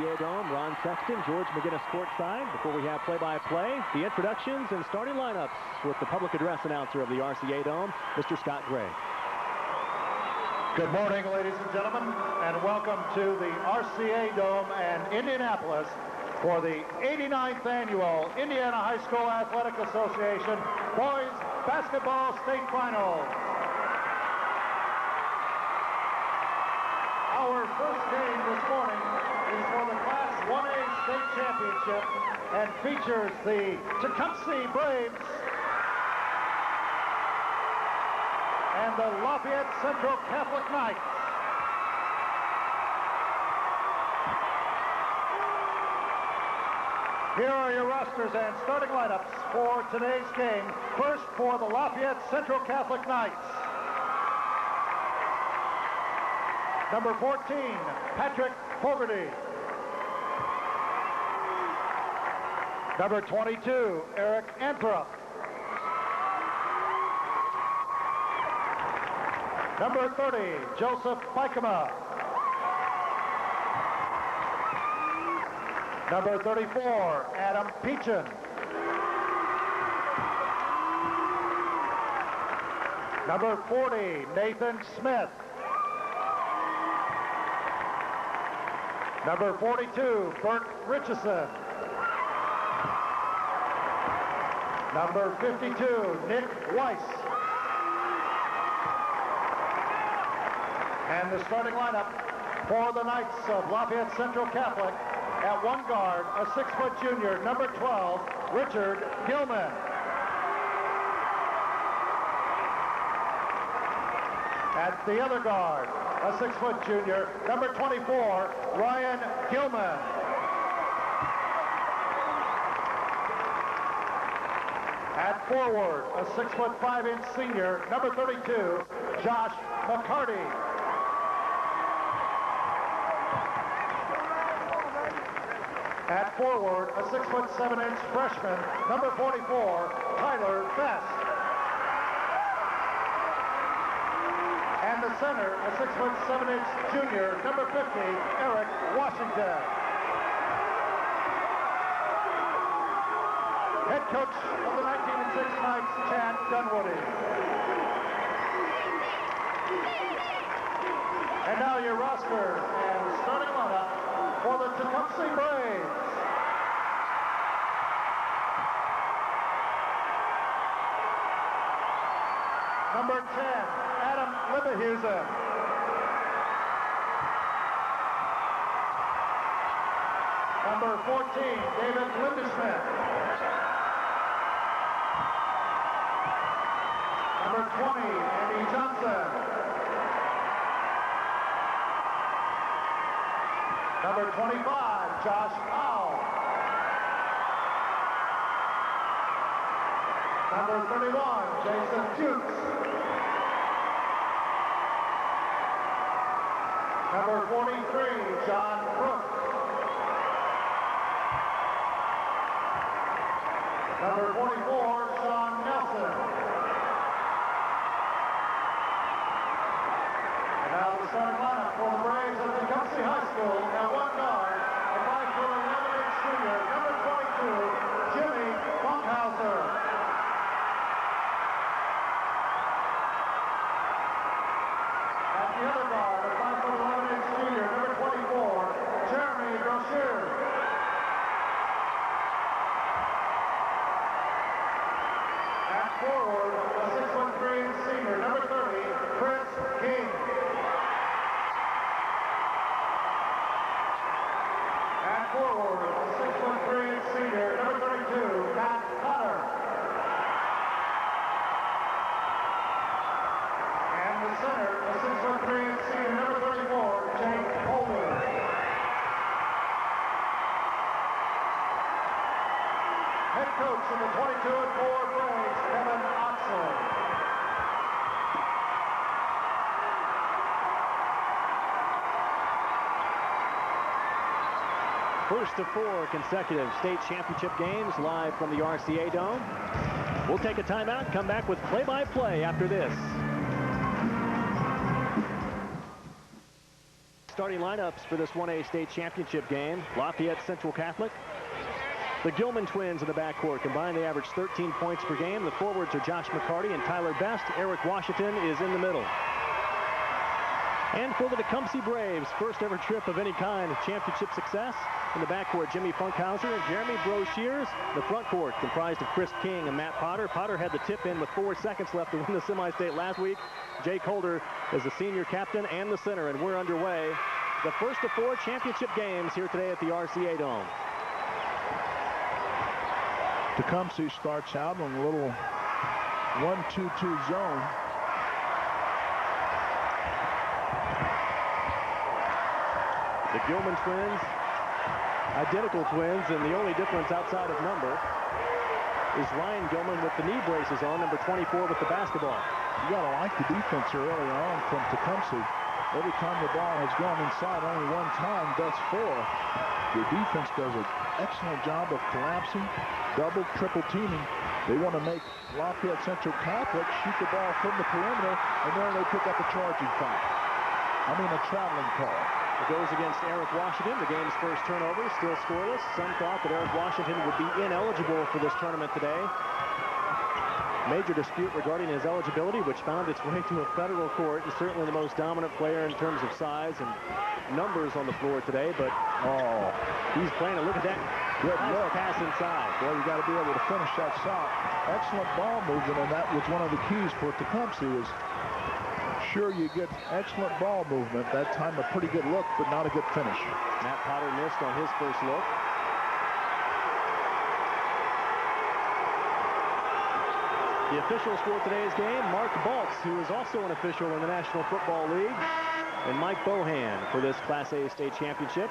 RCA Dome. Ron Sexton, George McGinnis courtside. Before we have play-by-play, the introductions and starting lineups with the public address announcer of the RCA Dome, Mr. Scott Gray. Good morning, ladies and gentlemen, and welcome to the RCA Dome and Indianapolis for the 89th Annual Indiana High School Athletic Association Boys Basketball State Finals. Our first game this morning is for the Class 1A State Championship and features the Tecumseh Braves and the Lafayette Central Catholic Knights. Here are your rosters and starting lineups for today's game. First, for the Lafayette Central Catholic Knights. Number 14, Patrick Fogarty. Number 22, Eric Anthrop. Number 30, Joseph Bikema. Number 34, Adam Peachin. Number 40, Nathan Smith. Number 42, Bert Richardson. Number 52, Nick Weiss. And the starting lineup for the Knights of Lafayette Central Catholic: at one guard, a 6-foot junior, number 12, Richard Gilman. At the other guard, a 6-foot junior, number 24, Ryan Gilman. At forward, a 6-foot 5-inch senior, number 32, Josh McCarty. At forward, a 6-foot 7-inch freshman, number 44, Tyler Best. And the center, a 6-foot 7-inch junior, number 50, Eric Washington. Head coach of the 19-6 Knights, Chad Dunwoody. And now your roster and starting lineup for the Tecumseh Braves. Number 10, Adam Libehusen. Number 14, David Lindeschmidt. Number 20, Andy Johnson. Number 25, Josh Powell. Number 31, Jason Jukes. Number 43, John Brooks. Number 44, Sean Nelson. And now the starting lineup for the Braves of Tecumseh High School. At one guard, a 5'11" junior, number 22, Jimmy Funkhauser. At the other guard, a 5'11" junior, number 24, Jeremy Brochure. At forward, a 6'3" senior, number 30, Chris King. At forward, a 6'3" senior, number 32, Matt Potter. And the center, a 6'3" senior, number 34, Jake Holder. Head coach of the 22-4 Braves, Kevin Oxley. First of 4 consecutive state championship games live from the RCA Dome. We'll take a timeout, come back with play-by-play after this. starting lineups for this 1A state championship game. Lafayette Central Catholic. The Gilman twins in the backcourt. Combined, they average 13 points per game. The forwards are Josh McCarty and Tyler Best. Eric Washington is in the middle. And for the Tecumseh Braves, first ever trip of any kind of championship success. In the backcourt, Jimmy Funkhauser and Jeremy Broshears. The front court comprised of Chris King and Matt Potter. Potter had the tip in with 4 seconds left to win the semi-state last week. Jake Holder is the senior captain and the center, and we're underway. The first of 4 championship games here today at the RCA Dome. Tecumseh starts out in a little 1-2-2 zone. The Gilman twins, identical twins, and the only difference outside of number is Ryan Gilman with the knee braces on, number 24 with the basketball. You got to like the defense early on from Tecumseh. Every time the ball has gone inside, only one time thus far. The defense does an excellent job of collapsing, double, triple teaming. They want to make Lafayette Central Catholic shoot the ball from the perimeter, and then they pick up a charging foul. I mean, a traveling call. It goes against Eric Washington, the game's first turnover, still scoreless. Some thought that Eric Washington would be ineligible for this tournament today. Major dispute regarding his eligibility, which found its way to a federal court. He's certainly the most dominant player in terms of size and numbers on the floor today, but he's playing. Look at that. Good look. Pass inside. Well, you got to be able to finish that shot. Excellent ball movement, and that was one of the keys for Tecumseh. Is sure you get excellent ball movement. That time a pretty good look, but not a good finish. Matt Potter missed on his first look. The officials for today's game, Mark Baltz, who is also an official in the National Football League, and Mike Bohan for this Class A state championship.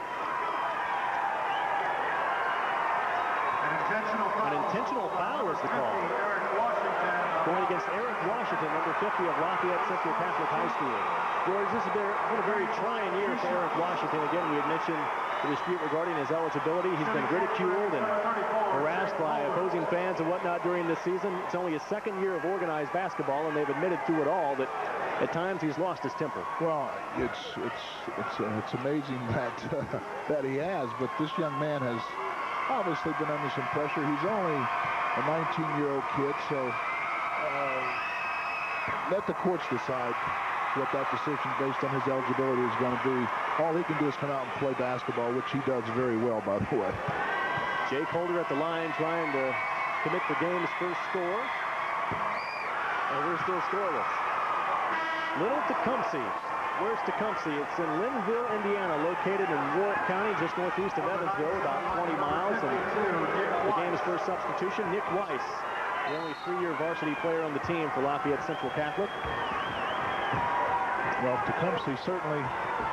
An intentional foul is the call. Going against Eric Washington, number 50 of Lafayette Central Catholic High School. George, this has been a very trying year for Eric Washington. Again, we had mentioned the dispute regarding his eligibility. He's been ridiculed and harassed by opposing fans and whatnot during this season. It's only his second year of organized basketball, and they've admitted through it all that at times he's lost his temper. Well, it's amazing that that he has, but this young man has obviously been under some pressure. He's only a 19-year-old kid, so let the courts decide what that decision based on his eligibility is going to be. All he can do is come out and play basketball, which he does very well, by the way. Jake Holder at the line trying to commit the game's first score. And we're still scoreless. Little Tecumseh. Where's Tecumseh? It's in Linville, Indiana, located in Warwick County, just northeast of Evansville, about 20 miles. And the game's first substitution, Nick Weiss, the only 3-year varsity player on the team for Lafayette Central Catholic. Well, Tecumseh certainly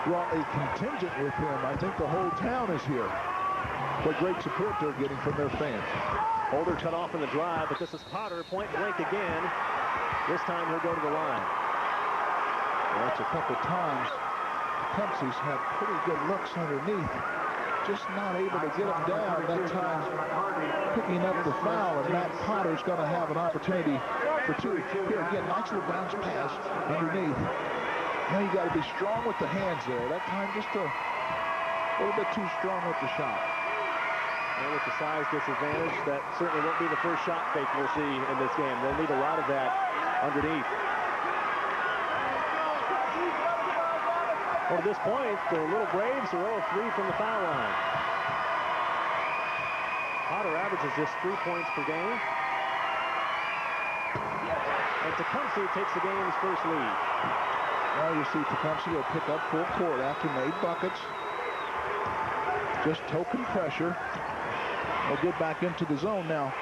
brought a contingent with him. I think the whole town is here. What great support they're getting from their fans. Holder cut off in the drive, but this is Potter, point blank again. This time he'll go to the line. Well, that's a couple times. Tecumseh's had pretty good looks underneath. Just not able to get him down. That time picking up the foul, and Matt Potter's going to have an opportunity for 2. Here again, nice little bounce pass underneath. Now you got to be strong with the hands there. That time just a little bit too strong with the shot. And with the size disadvantage, that certainly won't be the first shot fake we'll see in this game. They'll need a lot of that underneath. Well, at this point, the Little Braves are 0 of 3 from the foul line. Potter averages just 3 points per game. And Tecumseh takes the game's first lead. Now you see Tecumseh will pick up full court after made buckets. Just token pressure. They'll get back into the zone now.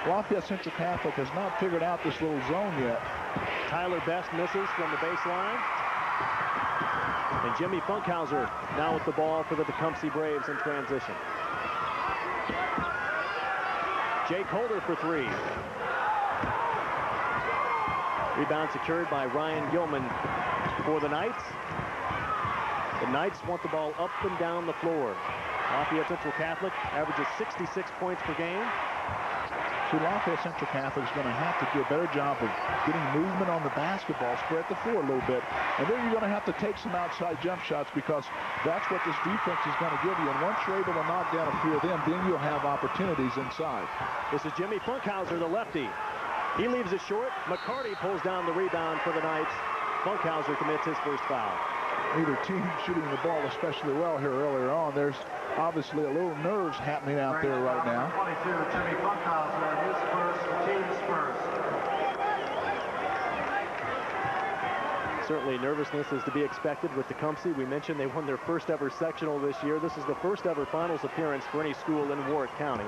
Lafayette Central Catholic has not figured out this little zone yet. Tyler Best misses from the baseline. And Jimmy Funkhauser now with the ball for the Tecumseh Braves in transition. Jake Holder for 3. Rebound secured by Ryan Gilman for the Knights. The Knights want the ball up and down the floor. Lafayette Central Catholic averages 66 points per game. See, Lafayette Central Catholic is going to have to do a better job of getting movement on the basketball, spread the floor a little bit, and then you're going to have to take some outside jump shots because that's what this defense is going to give you. And once you're able to knock down a few of them, then you'll have opportunities inside. This is Jimmy Funkhauser, the lefty. He leaves it short. McCarty pulls down the rebound for the Knights. Funkhauser commits his first foul. Neither team shooting the ball especially well here earlier on. There's obviously a little nerves happening out there right now. 22, Jimmy Funkhauser, his first, team's first. Certainly nervousness is to be expected with Tecumseh. We mentioned they won their first ever sectional this year. This is the first ever finals appearance for any school in Warwick County.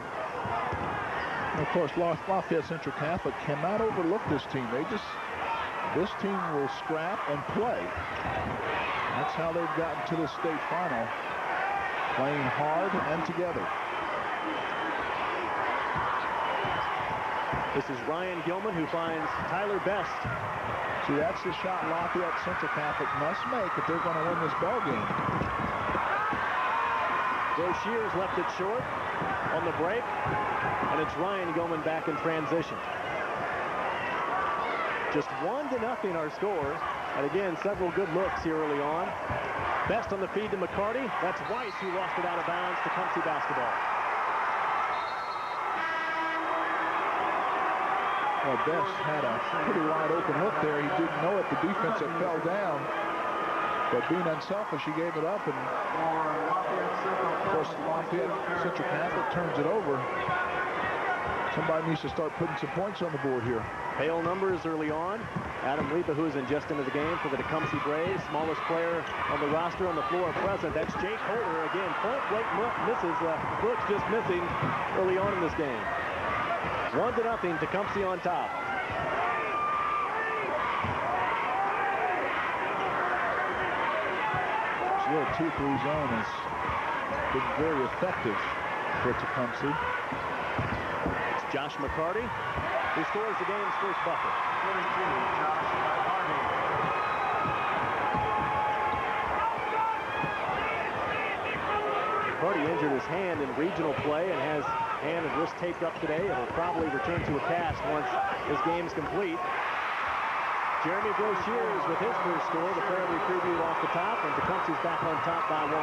And of course, Lafayette Central Catholic cannot overlook this team. This team will scrap and play. That's how they've gotten to the state final, playing hard and together. This is Ryan Gilman who finds Tyler Best. See, that's the shot Lafayette Central Catholic must make if they're going to win this ball game. Broshears left it short on the break, and it's Ryan Gilman back in transition. Just 1-0 our score, and again, several good looks here early on. Best on the feed to McCarty. That's Weiss who lost it out of bounds. Tecumseh basketball. Well, Best had a pretty wide open look there. He didn't know it. The defense had fell down. But being unselfish, he gave it up. And of course, Lafayette Central Catholic turns it over. Somebody needs to start putting some points on the board here. Pale numbers early on. Adam Lipa, who is in just into the game for the Tecumseh Braves. Smallest player on the roster on the floor present. That's Jake Holder again. Point blank misses. Brooks just missing early on in this game. 1-0, Tecumseh on top. This little 2-3 zone has been very effective for Tecumseh. It's Josh McCarty who scores the game's first bucket. 32, Josh McCarty. McCarty injured his hand in regional play and has hand and wrist taped up today. It'll probably return to a cast once his game's complete. Jeremy Broshears with his first score. The player we previewed off the top, and Tecumseh's back on top by 1.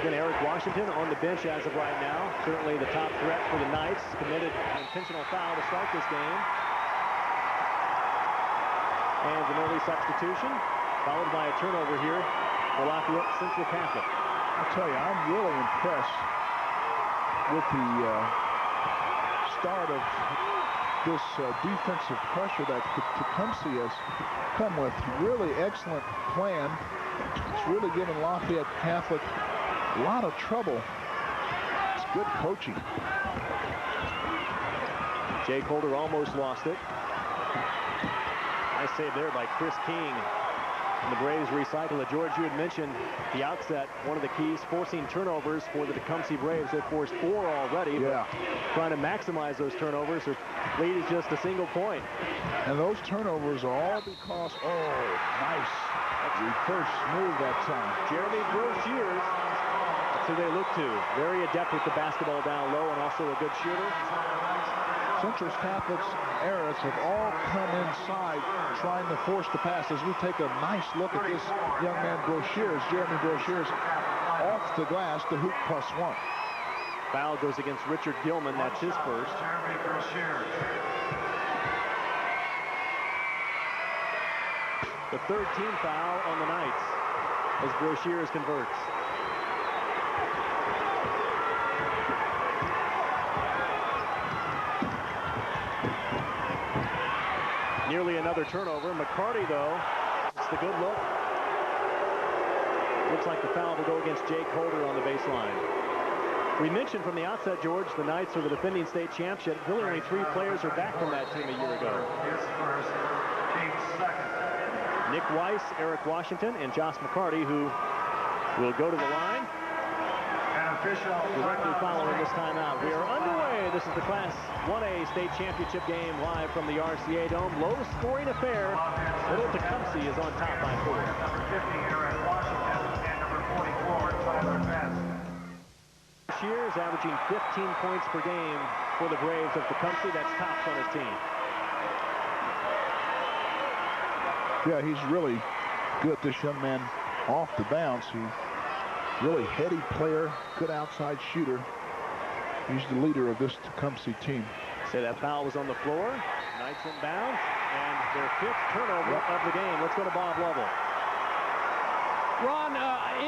Again, Eric Washington on the bench as of right now. Certainly the top threat for the Knights. Committed an intentional foul to start this game. And an early substitution, followed by a turnover here for Lafayette Central Catholic. I'll tell you, I'm really impressed with the start of this defensive pressure that Tecumseh has come with. Really excellent plan. It's really given Lafayette Catholic a lot of trouble. It's good coaching. Jake Holder almost lost it. Nice save there by Chris King. And the Braves recycle it. George, you had mentioned the outset, one of the keys, forcing turnovers for the Tecumseh Braves. They've forced 4 already, but trying to maximize those turnovers. Their lead is just a single point. And those turnovers are all because, nice. Reverse move that time. Jeremy Broshears, that's who they look to. Very adept with the basketball down low and also a good shooter. Central Catholic's errors have all come inside trying to force the pass. As we take a nice look at this young man Broshears, Jeremy Broshears, off the glass to hoop +1. Foul goes against Richard Gilman. That's his first. Jeremy Broshears. The third team foul on the Knights as Broshears converts. Nearly another turnover. McCarty, though, it's the good look. Looks like the foul will go against Jake Holder on the baseline. We mentioned from the outset, George, the Knights are the defending state champs, yet really only 3 players are back from that team a year ago. His first, team's second. Nick Weiss, Eric Washington, and Josh McCarty, who will go to the line. And official Directly following this timeout. We are underway. This is the Class 1A state championship game live from the RCA Dome. Low-scoring affair. Little Tecumseh is on top by 4. Number 50, Eric Washington, and This year is averaging 15 points per game for the Braves of Tecumseh. That's tops on his team. Yeah, he's really good, this young man, off the bounce. He's really heady player, good outside shooter. He's the leader of this Tecumseh team. Say that foul was on the floor. Knights inbound, and their 5th turnover of the game. Let's go to Bob Lovell. Ron,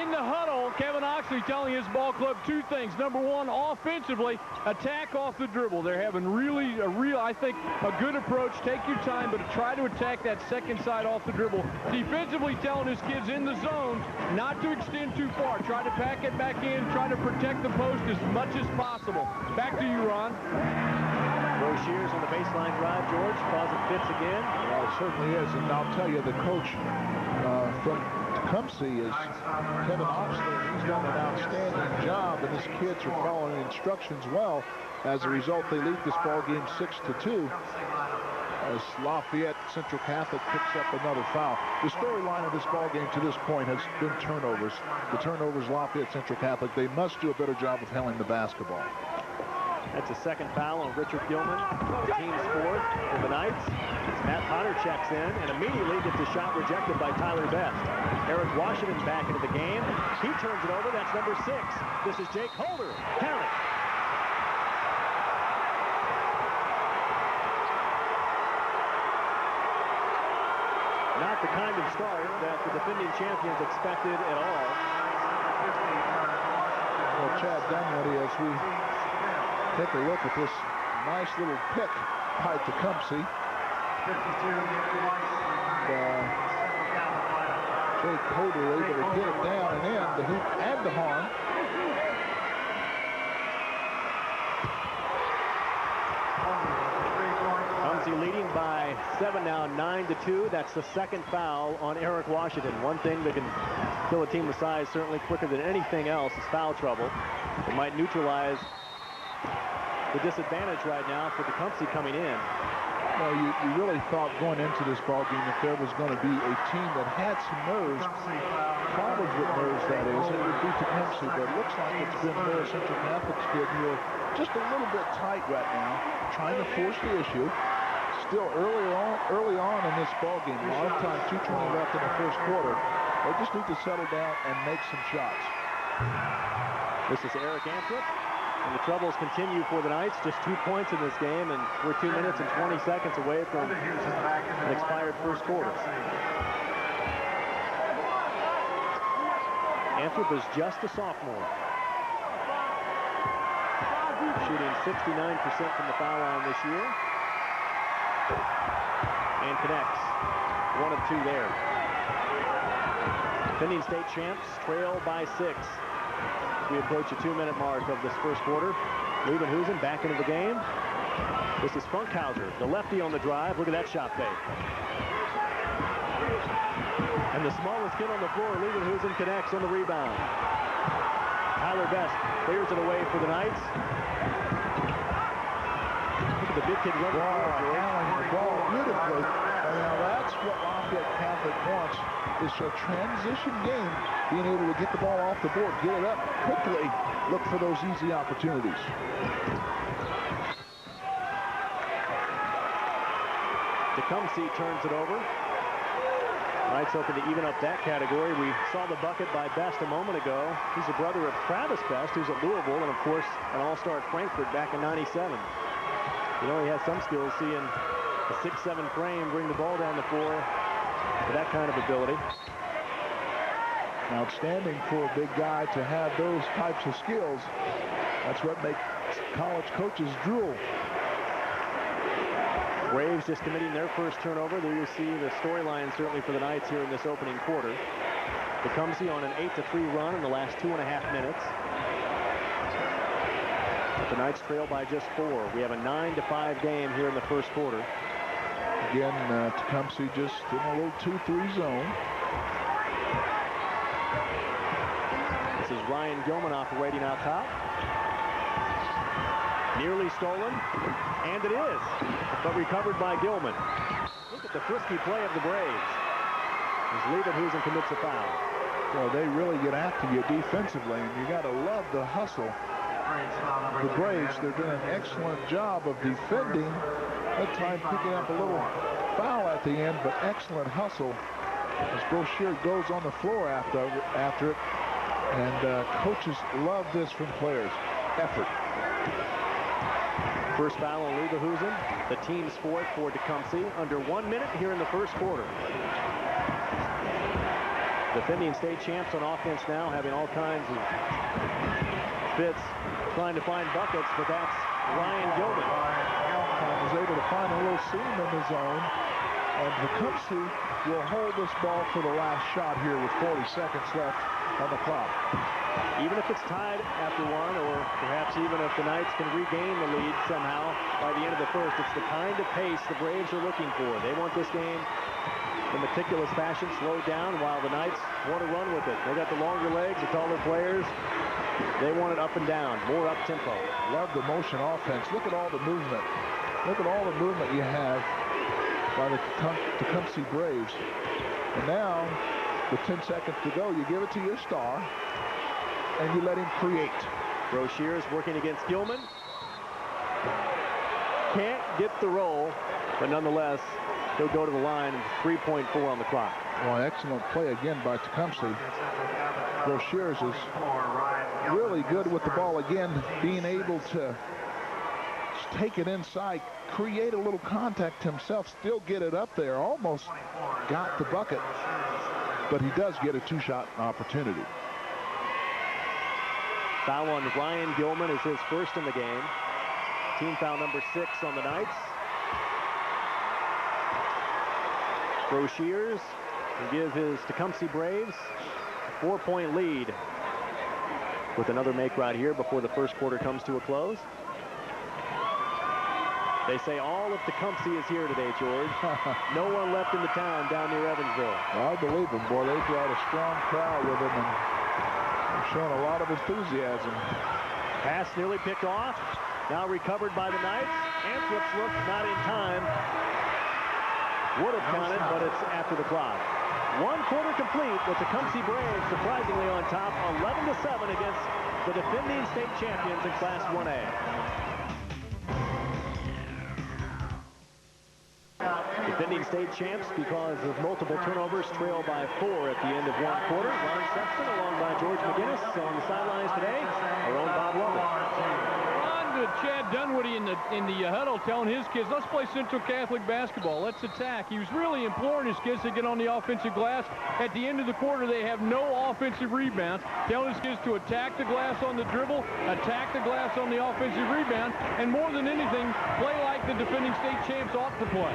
in the huddle, Kevin Oxley telling his ball club 2 things. Number 1, offensively, attack off the dribble. They're having I think, a good approach. Take your time, but try to attack that second side off the dribble. Defensively, telling his kids in the zone not to extend too far. Try to pack it back in. Try to protect the post as much as possible. Back to you, Ron. Roy Shears on the baseline drive, George, causing fits again. Well, it certainly is, and I'll tell you, the coach from Tecumseh is Kevin Oxley. He's done an outstanding job, and his kids are following instructions well. As a result, they lead this ball game 6-2 as Lafayette Central Catholic picks up another foul. The storyline of this ball game to this point has been turnovers. The turnovers, Lafayette Central Catholic, they must do a better job of handling the basketball. That's a second foul on Richard Gilman, the team's 4th for the Knights. Matt Potter checks in and immediately gets a shot rejected by Tyler Best. Eric Washington back into the game. He turns it over. That's number 6. This is Jake Holder. Count it. Not the kind of start that the defending champions expected at all. Well, Chad Dunwoody, as we take a look at this nice little pick by Tecumseh. Jake Holder able to get it down and in the hoop and the harm. Tecumseh leading by 7 now, 9-2. That's the second foul on Eric Washington. One thing that can kill a team of size certainly quicker than anything else is foul trouble. It might neutralize the disadvantage right now for Tecumseh coming in. Well, you really thought going into this ball game if there was going to be a team that had some nerves, college with nerves that is, it would be Tecumseh. But it looks like it's been Miller Central Catholic's kid who are just a little bit tight right now, trying to force the issue. Still early on in this ball game, a lot of time, 2:20 left in the first quarter. They just need to settle down and make some shots. This is Eric Anthrop. And the troubles continue for the Knights. Just 2 points in this game, and we're 2 minutes and 20 seconds away from an expired first quarter. Anthrop is just a sophomore. Shooting 69% from the foul line this year. And connects. 1 of 2 there. Defending state champs trail by 6. We approach the 2-minute mark of this first quarter. Liebenhusen back into the game. This is Funkhauser, the lefty on the drive. Look at that shot fake. And the smallest kid on the floor, Liebenhusen, connects on the rebound. Tyler Best clears it away for the Knights. Look at the big kid running the ball beautifully. And now that's what Lafayette Catholic wants. It's a transition game, being able to get the ball off the board, get it up quickly, look for those easy opportunities. Tecumseh turns it over. Knights hoping to even up that category. We saw the bucket by Best a moment ago. He's a brother of Travis Best, who's at Louisville, and of course an all-star at Frankfurt back in '97. You know, he has some skills, seeing a 6'7" frame bring the ball down the floor with that kind of ability. Outstanding for a big guy to have those types of skills. That's what makes college coaches drool. Braves just committing their first turnover. There you see the storyline certainly for the Knights here in this opening quarter. Tecumseh on an 8-3 run in the last 2.5 minutes. But the Knights trail by just 4. We have a 9-5 game here in the first quarter. Again, Tecumseh just in a little 2-3 zone. This is Ryan Gilman operating out top. Nearly stolen, and it is, but recovered by Gilman. Look at the frisky play of the Braves as Liebenhusen commits a foul. Well, they really get after you defensively, and you got to love the hustle. The Braves, they're doing an excellent job of defending. That time picking up a little foul at the end, but excellent hustle as Broshear goes on the floor after it. And coaches love this from players. Effort. First foul on Leverhusen. The team's fourth for Tecumseh. Under 1 minute here in the first quarter. Defending state champs on offense now, having all kinds of fits, trying to find buckets, but that's Ryan Gilman. Was able to find a little seam in the zone, and Tecumseh will hold this ball for the last shot here with 40 seconds left on the clock. Even if it's tied after one, or perhaps even if the Knights can regain the lead somehow by the end of the first, it's the kind of pace the Braves are looking for. They want this game in meticulous fashion, slowed down, while the Knights want to run with it. They got the longer legs, the taller players. They want it up and down, more up-tempo. Love the motion offense. Look at all the movement. Look at all the movement you have by the Tecumseh Braves. And now, with 10 seconds to go, you give it to your star, and you let him create. Broshear is working against Gilman. Can't get the roll, but nonetheless, he'll go to the line, 3.4 on the clock. Well, excellent play again by Tecumseh. Broshear is really good with the ball again, being able to take it inside, create a little contact himself, still get it up there, almost got the bucket, but he does get a two-shot opportunity. Foul on Ryan Gilman is his first in the game. Team foul number 6 on the Knights. Broshears will give his Tecumseh Braves a 4-point lead with another make right here before the first quarter comes to a close. They say all of Tecumseh is here today, George. No one left in the town down near Evansville. I believe them, boy. They brought a strong crowd with them and showing a lot of enthusiasm. Pass nearly picked off. Now recovered by the Knights. Anthrop's look not in time. Would have counted, but it's after the clock. 1 quarter complete with the Tecumseh Braves surprisingly on top, 11-7 against the defending state champions in Class 1A. Defending state champs, because of multiple turnovers, trail by 4 at the end of 1 quarter. Ron Sexton along by George McGinnis on the sidelines today. Our own Bob Lovett. Chad Dunwoody in the huddle telling his kids, let's play Central Catholic basketball. Let's attack. He was really imploring his kids to get on the offensive glass. At the end of the quarter, they have no offensive rebounds. Telling his kids to attack the glass on the dribble, attack the glass on the offensive rebound, and more than anything, play like the defending state champs ought to play.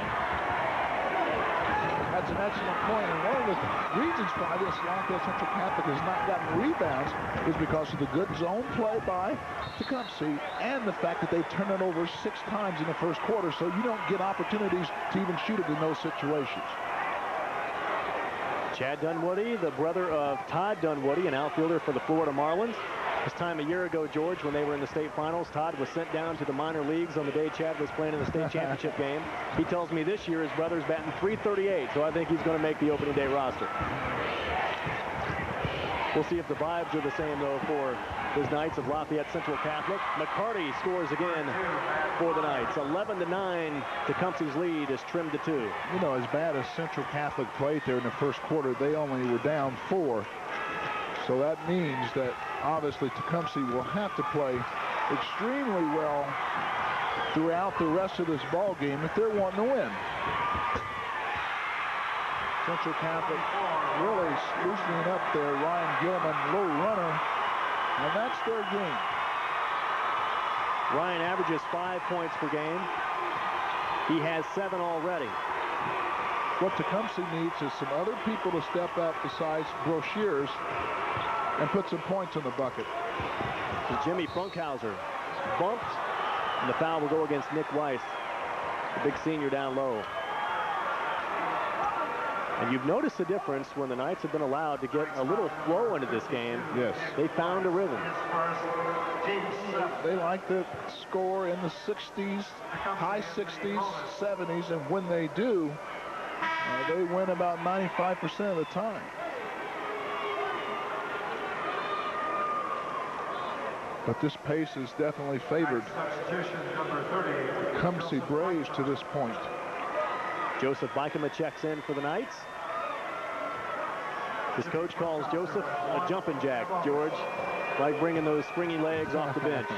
That's an excellent point, and one of the reasons why this Lafayette Central Catholic has not gotten rebounds is because of the good zone play by Tecumseh and the fact that they turn it over 6 times in the first quarter, so you don't get opportunities to even shoot it in those situations. Chad Dunwoody, the brother of Todd Dunwoody, an outfielder for the Florida Marlins. This time a year ago, George, when they were in the state finals, Todd was sent down to the minor leagues on the day Chad was playing in the state championship game. He tells me this year his brother's batting .338, so I think he's going to make the opening day roster. We'll see if the vibes are the same, though, for his Knights of Lafayette Central Catholic. McCarty scores again for the Knights. 11-9, Tecumseh's lead is trimmed to 2. You know, as bad as Central Catholic played there in the first quarter, they only were down 4. So that means that obviously Tecumseh will have to play extremely well throughout the rest of this ball game if they're wanting to win. Central Catholic really loosening up there. Ryan Gilman, low runner, and that's their game. Ryan averages 5 points per game. He has 7 already. What Tecumseh needs is some other people to step up besides Broshears and put some points in the bucket. So Jimmy Funkhauser bumped, and the foul will go against Nick Weiss, the big senior down low. And you've noticed the difference when the Knights have been allowed to get a little flow into this game. Yes. They found a rhythm. They like to score in the 60s, high 60s, 70s, and when they do, they win about 95% of the time. But this pace has definitely favored Tecumseh Braves to this point. Joseph Bikema checks in for the Knights. His coach calls Joseph a jumping jack, George, like bringing those springy legs off the bench.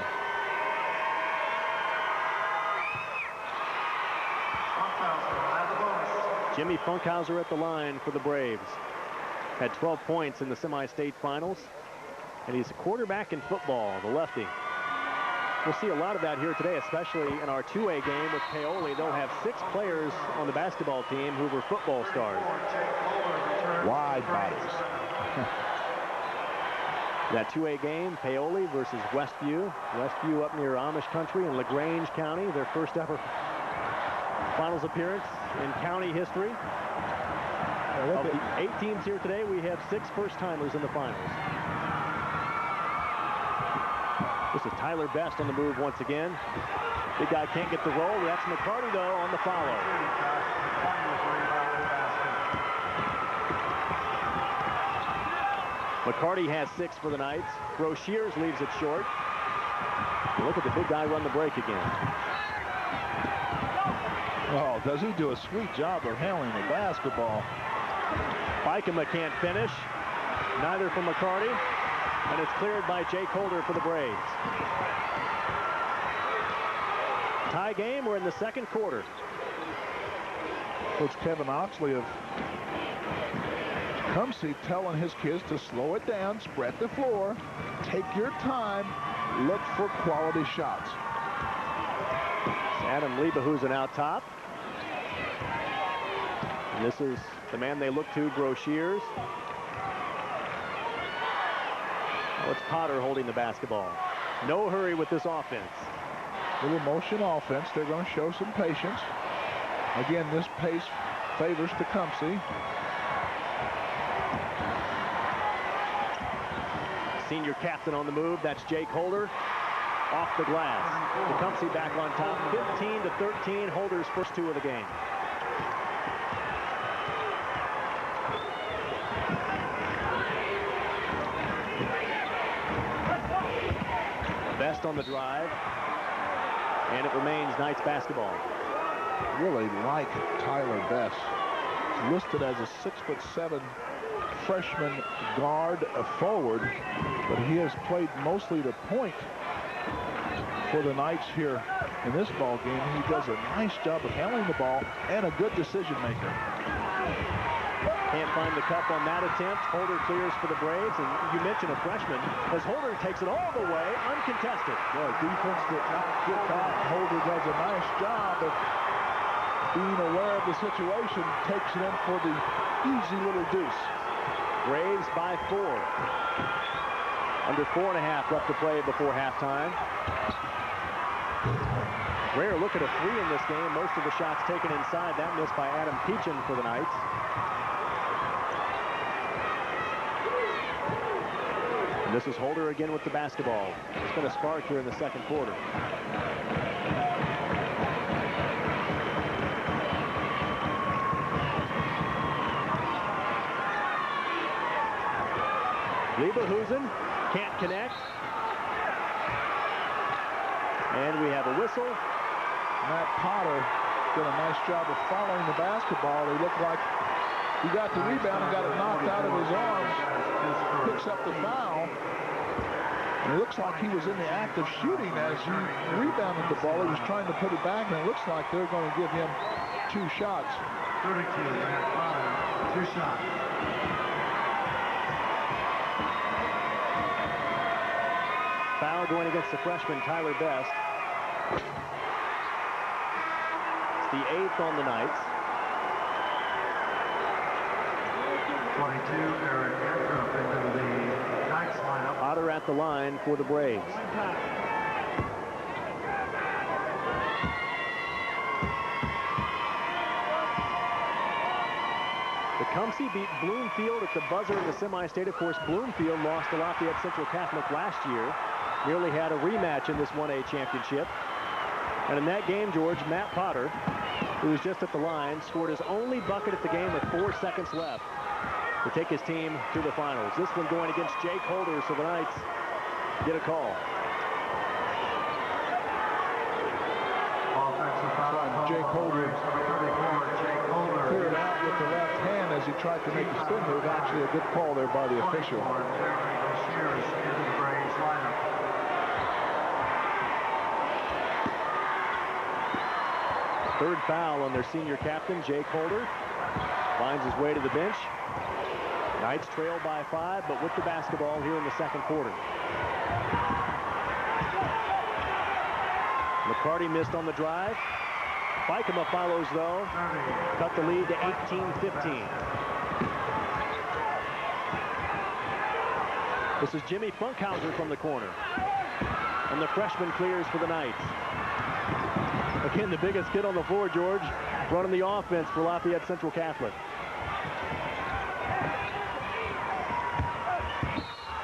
Jimmy Funkhauser at the line for the Braves. Had 12 points in the semi-state finals, and he's a quarterback in football, the lefty. We'll see a lot of that here today, especially in our 2A game with Paoli. They'll have 6 players on the basketball team who were football stars. Wide bodies. That 2A game, Paoli versus Westview. Westview up near Amish country in LaGrange County, their first ever finals appearance in county history. Of the 8 teams here today, we have 6 first-timers in the finals. This is Tyler Best on the move once again. Big guy can't get the roll. That's McCarty, though, on the follow. McCarty has 6 for the Knights. Broshears leaves it short. Look at the big guy run the break again. Oh, does he do a sweet job of handling the basketball? Bikema can't finish. Neither for McCarty. And it's cleared by Jake Holder for the Braves. Tie game. We're in the second quarter. Coach Kevin Oxley of Tecumseh telling his kids to slow it down, spread the floor, take your time, look for quality shots. It's Adam Liebehusen out top. And this is the man they look to, Broshears. Oh, it's Potter holding the basketball. No hurry with this offense. Little motion offense. They're going to show some patience. Again, this pace favors Tecumseh. Senior captain on the move. That's Jake Holder. Off the glass. Tecumseh back on top. 15-13. Holder's first 2 of the game. Best on the drive. And it remains Knights basketball. Really like Tyler Best. He's listed as a 6'7" freshman guard, a forward, but he has played mostly the point for the Knights here in this ball game. He does a nice job of handling the ball and a good decision maker. Can't find the cup on that attempt. Holder clears for the Braves, and you mentioned a freshman as Holder takes it all the way uncontested. Well, defense did not get that. Holder does a nice job of being aware of the situation, takes it in for the easy little deuce. Braves by 4. Under 4.5 left to play before halftime. Rare look at a 3 in this game. Most of the shots taken inside. That missed by Adam Peachin for the Knights. And this is Holder again with the basketball. It's been a spark here in the second quarter. Liebehusen can't connect. And we have a whistle. Matt Potter did a nice job of following the basketball. He looked like he got the rebound and got it knocked out of his arms. Picks up the foul. And it looks like he was in the act of shooting as he rebounded the ball. He was trying to put it back, and it looks like they're going to give him 2 shots. 32 at 5, 2 shots. Foul going against the freshman, Tyler Best. It's the 8th on the Knights. 22, Eric Anthrop into the Knights lineup. Potter at the line for the Braves. Tecumseh beat Bloomfield at the buzzer in the semi-state. Of course, Bloomfield lost to Lafayette Central Catholic last year. Nearly had a rematch in this 1A championship. And in that game, George, Matt Potter, who was just at the line, scored his only bucket at the game with 4 seconds left to take his team to the finals. This one going against Jake Holder, so the Knights get a call. baseline. Jake Holder cleared out with the left hand as he tried to make a spin move. Actually, a good call there by the official. Third foul on their senior captain, Jake Holder. Finds his way to the bench. Knights trail by 5, but with the basketball here in the second quarter. McCarty missed on the drive. Fikema follows, though. Cut the lead to 18-15. This is Jimmy Funkhauser from the corner. And the freshman clears for the Knights. Again, the biggest kid on the floor, George, running the offense for Lafayette Central Catholic.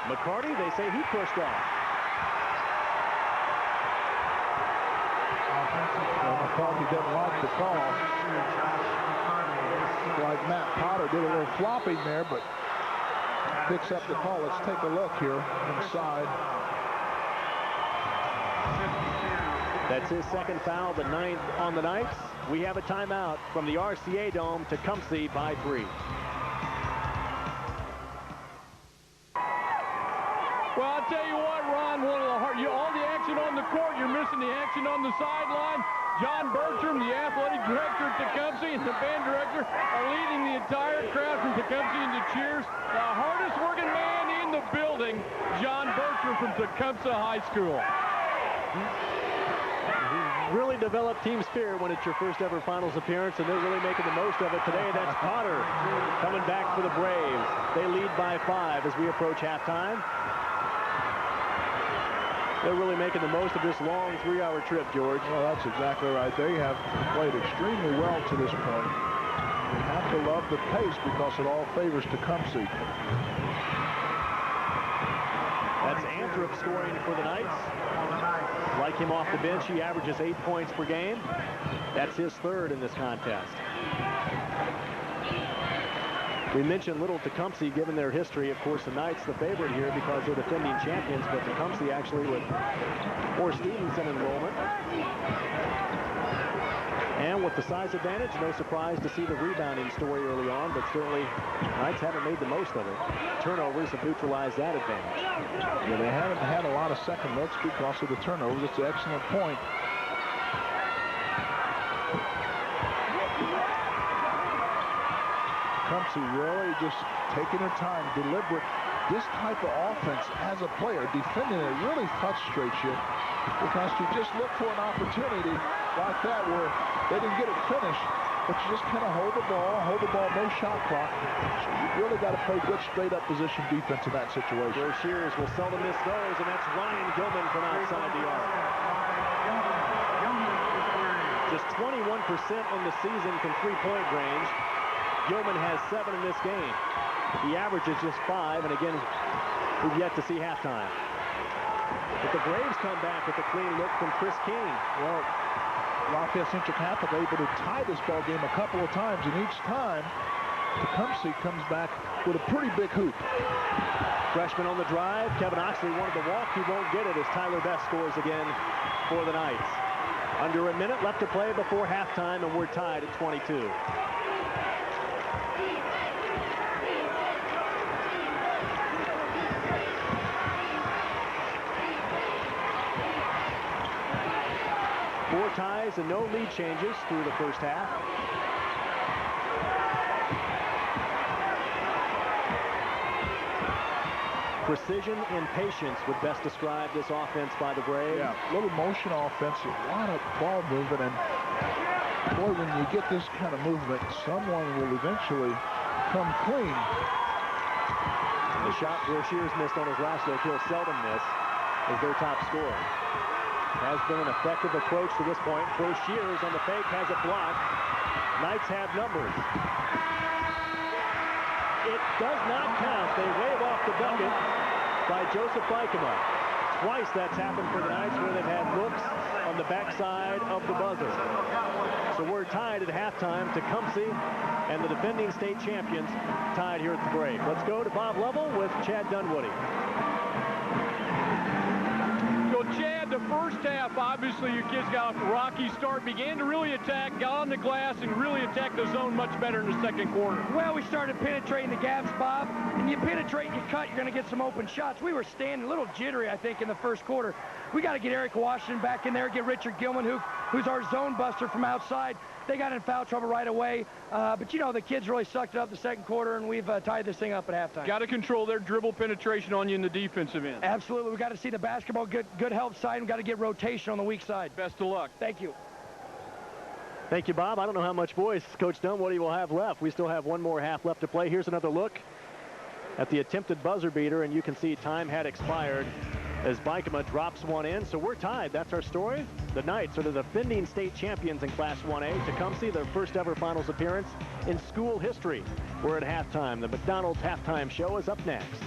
McCarty, they say he pushed off. McCarty didn't like the call. Like Matt Potter did a little flopping there, but picks up the call. Let's take a look here inside. That's his second foul, the 9th on the Knights. We have a timeout from the RCA Dome. Tecumseh by 3. Well, I'll tell you what, Ron, all the action on the court, you're missing the action on the sideline. John Bertram, the athletic director at Tecumseh, and the band director are leading the entire crowd from Tecumseh into cheers. The hardest working man in the building, John Bertram from Tecumseh High School. Really developed team spirit when it's your first ever finals appearance, and they're really making the most of it today. That's Potter coming back for the Braves. They lead by 5 as we approach halftime. They're really making the most of this long 3-hour trip, George. Well, that's exactly right. They have played extremely well to this point. You have to love the pace because it all favors Tecumseh. That's Anthrop scoring for the Knights. Like him off the bench, he averages 8 points per game. That's his 3rd in this contest. We mentioned little Tecumseh given their history. Of course, the Knights the favorite here because they're defending champions, but Tecumseh actually with more students in enrollment. And with the size advantage, no surprise to see the rebounding story early on, but certainly Knights haven't made the most of it. Turnovers have neutralized that advantage. Yeah, they haven't had a lot of second looks because of the turnovers. It's an excellent point. Tecumseh really just taking their time, deliberate. This type of offense as a player, defending it really frustrates you because you just look for an opportunity like that where they didn't get it finished, but you just kind of hold the ball, no shot clock. So you really got to play good straight-up position defense in that situation. Joe Shears will seldom miss those, and that's Ryan Gilman from outside the arc. Just 21% on the season from three-point range. Gilman has 7 in this game. He averages just 5, and again, we've yet to see halftime. But the Braves come back with a clean look from Chris King. Well, Lafayette Central Catholic able to tie this ball game a couple of times, and each time Tecumseh comes back with a pretty big hoop. Freshman on the drive. Kevin Oxley wanted to walk. He won't get it as Tyler Best scores again for the Knights. Under a minute left to play before halftime, and we're tied at 22. Four ties and no lead changes through the first half. Precision and patience would best describe this offense by the Braves. Yeah, little motion offense, a lot of ball movement, and boy, when you get this kind of movement, someone will eventually come clean. And the shot Will Shears missed on his last look, he'll seldom miss, as their top scorer. Has been an effective approach to this point. Will Shears on the fake has it blocked. Knights have numbers. It does not count. They wave off the bucket by Joseph Fikema. Twice that's happened for the Knights where they've had looks on the backside of the buzzer. So we're tied at halftime. Tecumseh and the defending state champions tied here at the break. Let's go to Bob Lovell with Chad Dunwoody. So Chad, said, the first half, obviously your kids got off a rocky start, began to really attack, got on the glass, and really attacked the zone much better in the second quarter. Well, we started penetrating the gaps, Bob, and you penetrate and you cut, you're going to get some open shots. We were standing a little jittery, I think, in the first quarter. We got to get Eric Washington back in there, get Richard Gilman, who's our zone buster from outside. They got in foul trouble right away, but you know, the kids really sucked it up the second quarter, and we've tied this thing up at halftime. Got to control their dribble penetration on you in the defensive end. Absolutely. We got to see the basketball good help side, and we got to get rotation on the weak side. Best of luck. Thank you. Thank you, Bob. I don't know how much voice Coach Dunwoody will have left. We still have one more half left to play. Here's another look at the attempted buzzer beater, and you can see time had expired as Bikema drops one in. So we're tied. That's our story. The Knights are the defending state champions in Class 1A. Tecumseh, their first ever finals appearance in school history. We're at halftime. The McDonald's halftime show is up next.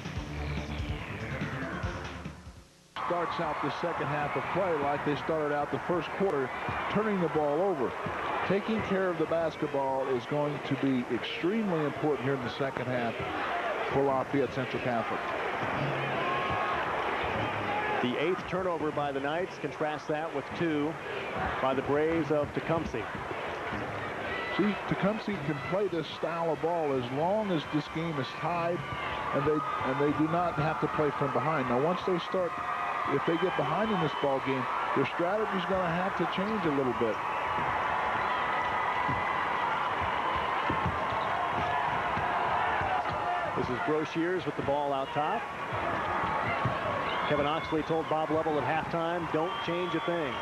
Starts out the second half of play like they started out the first quarter, turning the ball over. Taking care of the basketball is going to be extremely important here in the second half for Lafayette Central Catholic. The 8th turnover by the Knights. Contrast that with 2 by the Braves of Tecumseh. See, Tecumseh can play this style of ball as long as this game is tied, and they do not have to play from behind. Now, once they start, if they get behind in this ball game, their strategy is going to have to change a little bit. This is Broshiers with the ball out top. Kevin Oxley told Bob Lovell at halftime, don't change a thing.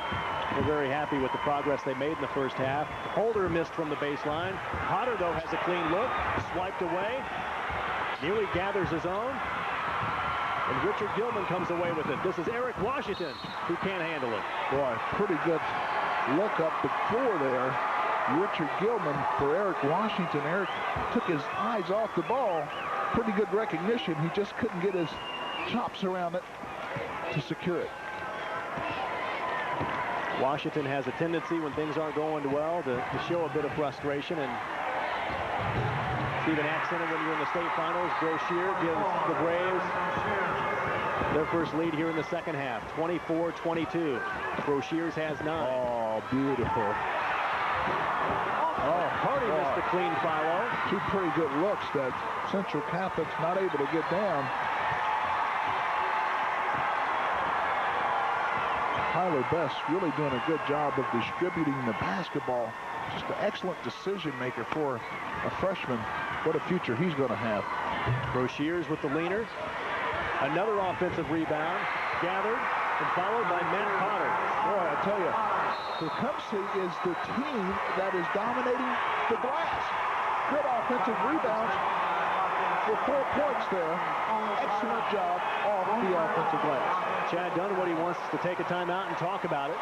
We're very happy with the progress they made in the first half. Holder missed from the baseline. Potter, though, has a clean look. Swiped away. Neely gathers his own. And Richard Gilman comes away with it. This is Eric Washington, who can't handle it. Boy, pretty good look up the floor there. Richard Gilman for Eric Washington. Eric took his eyes off the ball. Pretty good recognition. He just couldn't get his chops around it to secure it. Washington has a tendency when things aren't going well to show a bit of frustration, and Stephen accented when you're in the state finals. Broshier gives the Braves their first lead here in the second half, 24-22. Broshiers has 9. Oh, beautiful. Oh, Hardy missed the clean follow. 2 pretty good looks that Central Catholic's not able to get down. Tyler Best really doing a good job of distributing the basketball. Just an excellent decision maker for a freshman. What a future he's going to have. Broshiers with the leaner. Another offensive rebound. Gathered and followed by Matt Potter. Boy, I tell you, Tecumseh is the team that is dominating the glass. Good offensive rebounds with 4 points there. Excellent job off the offensive glass. Chad Dunwoody wants to take a timeout and talk about it.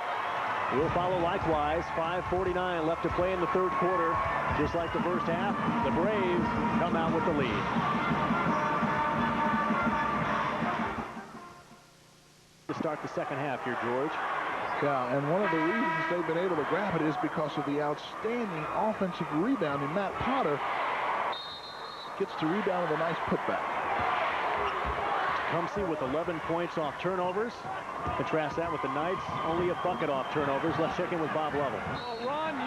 We'll follow likewise. 5:49 left to play in the third quarter. Just like the first half, the Braves come out with the lead. To start the second half here, George. Yeah, and one of the reasons they've been able to grab it is because of the outstanding offensive rebounding. Matt Potter gets to rebound with a nice putback. Tecumseh with 11 points off turnovers. Contrast that with the Knights, only a bucket off turnovers. Let's check in with Bob Lovell. Well, Ron,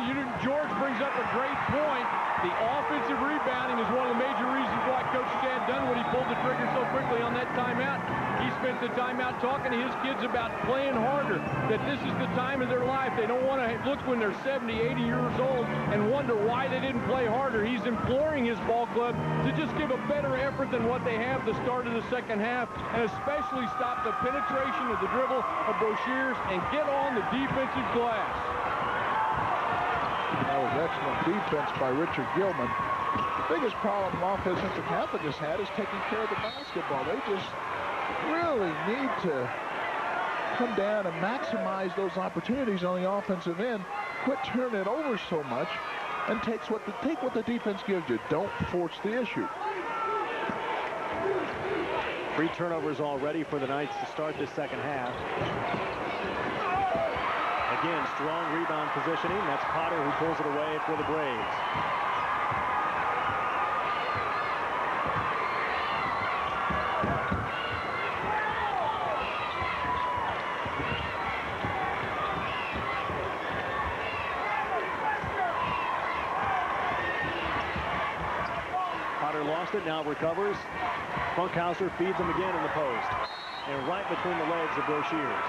George brings up a great point. The offensive rebounding is one of the major reasons why Coach Chad Dunwoody pulled the trigger so quickly on that timeout. He spent the timeout talking to his kids about playing harder, that this is the time of their life. They don't want to look when they're 70, 80 years old and wonder why they didn't play harder. He's imploring his ball club to just give a better effort than what they have the start of the second half, and especially stop the penetration of the dribble of Broshiers and get on the defensive glass. That was excellent defense by Richard Gilman. The biggest problem Lafayette Central Catholic has had is taking care of the basketball. They just really need to come down and maximize those opportunities on the offensive end. Quit turning it over so much and take what the defense gives you. Don't force the issue. 3 turnovers already for the Knights to start this second half. Again, strong rebound positioning. That's Potter who pulls it away for the Braves. now recovers. Funkhauser feeds him again in the post. And right between the legs of Broshiers.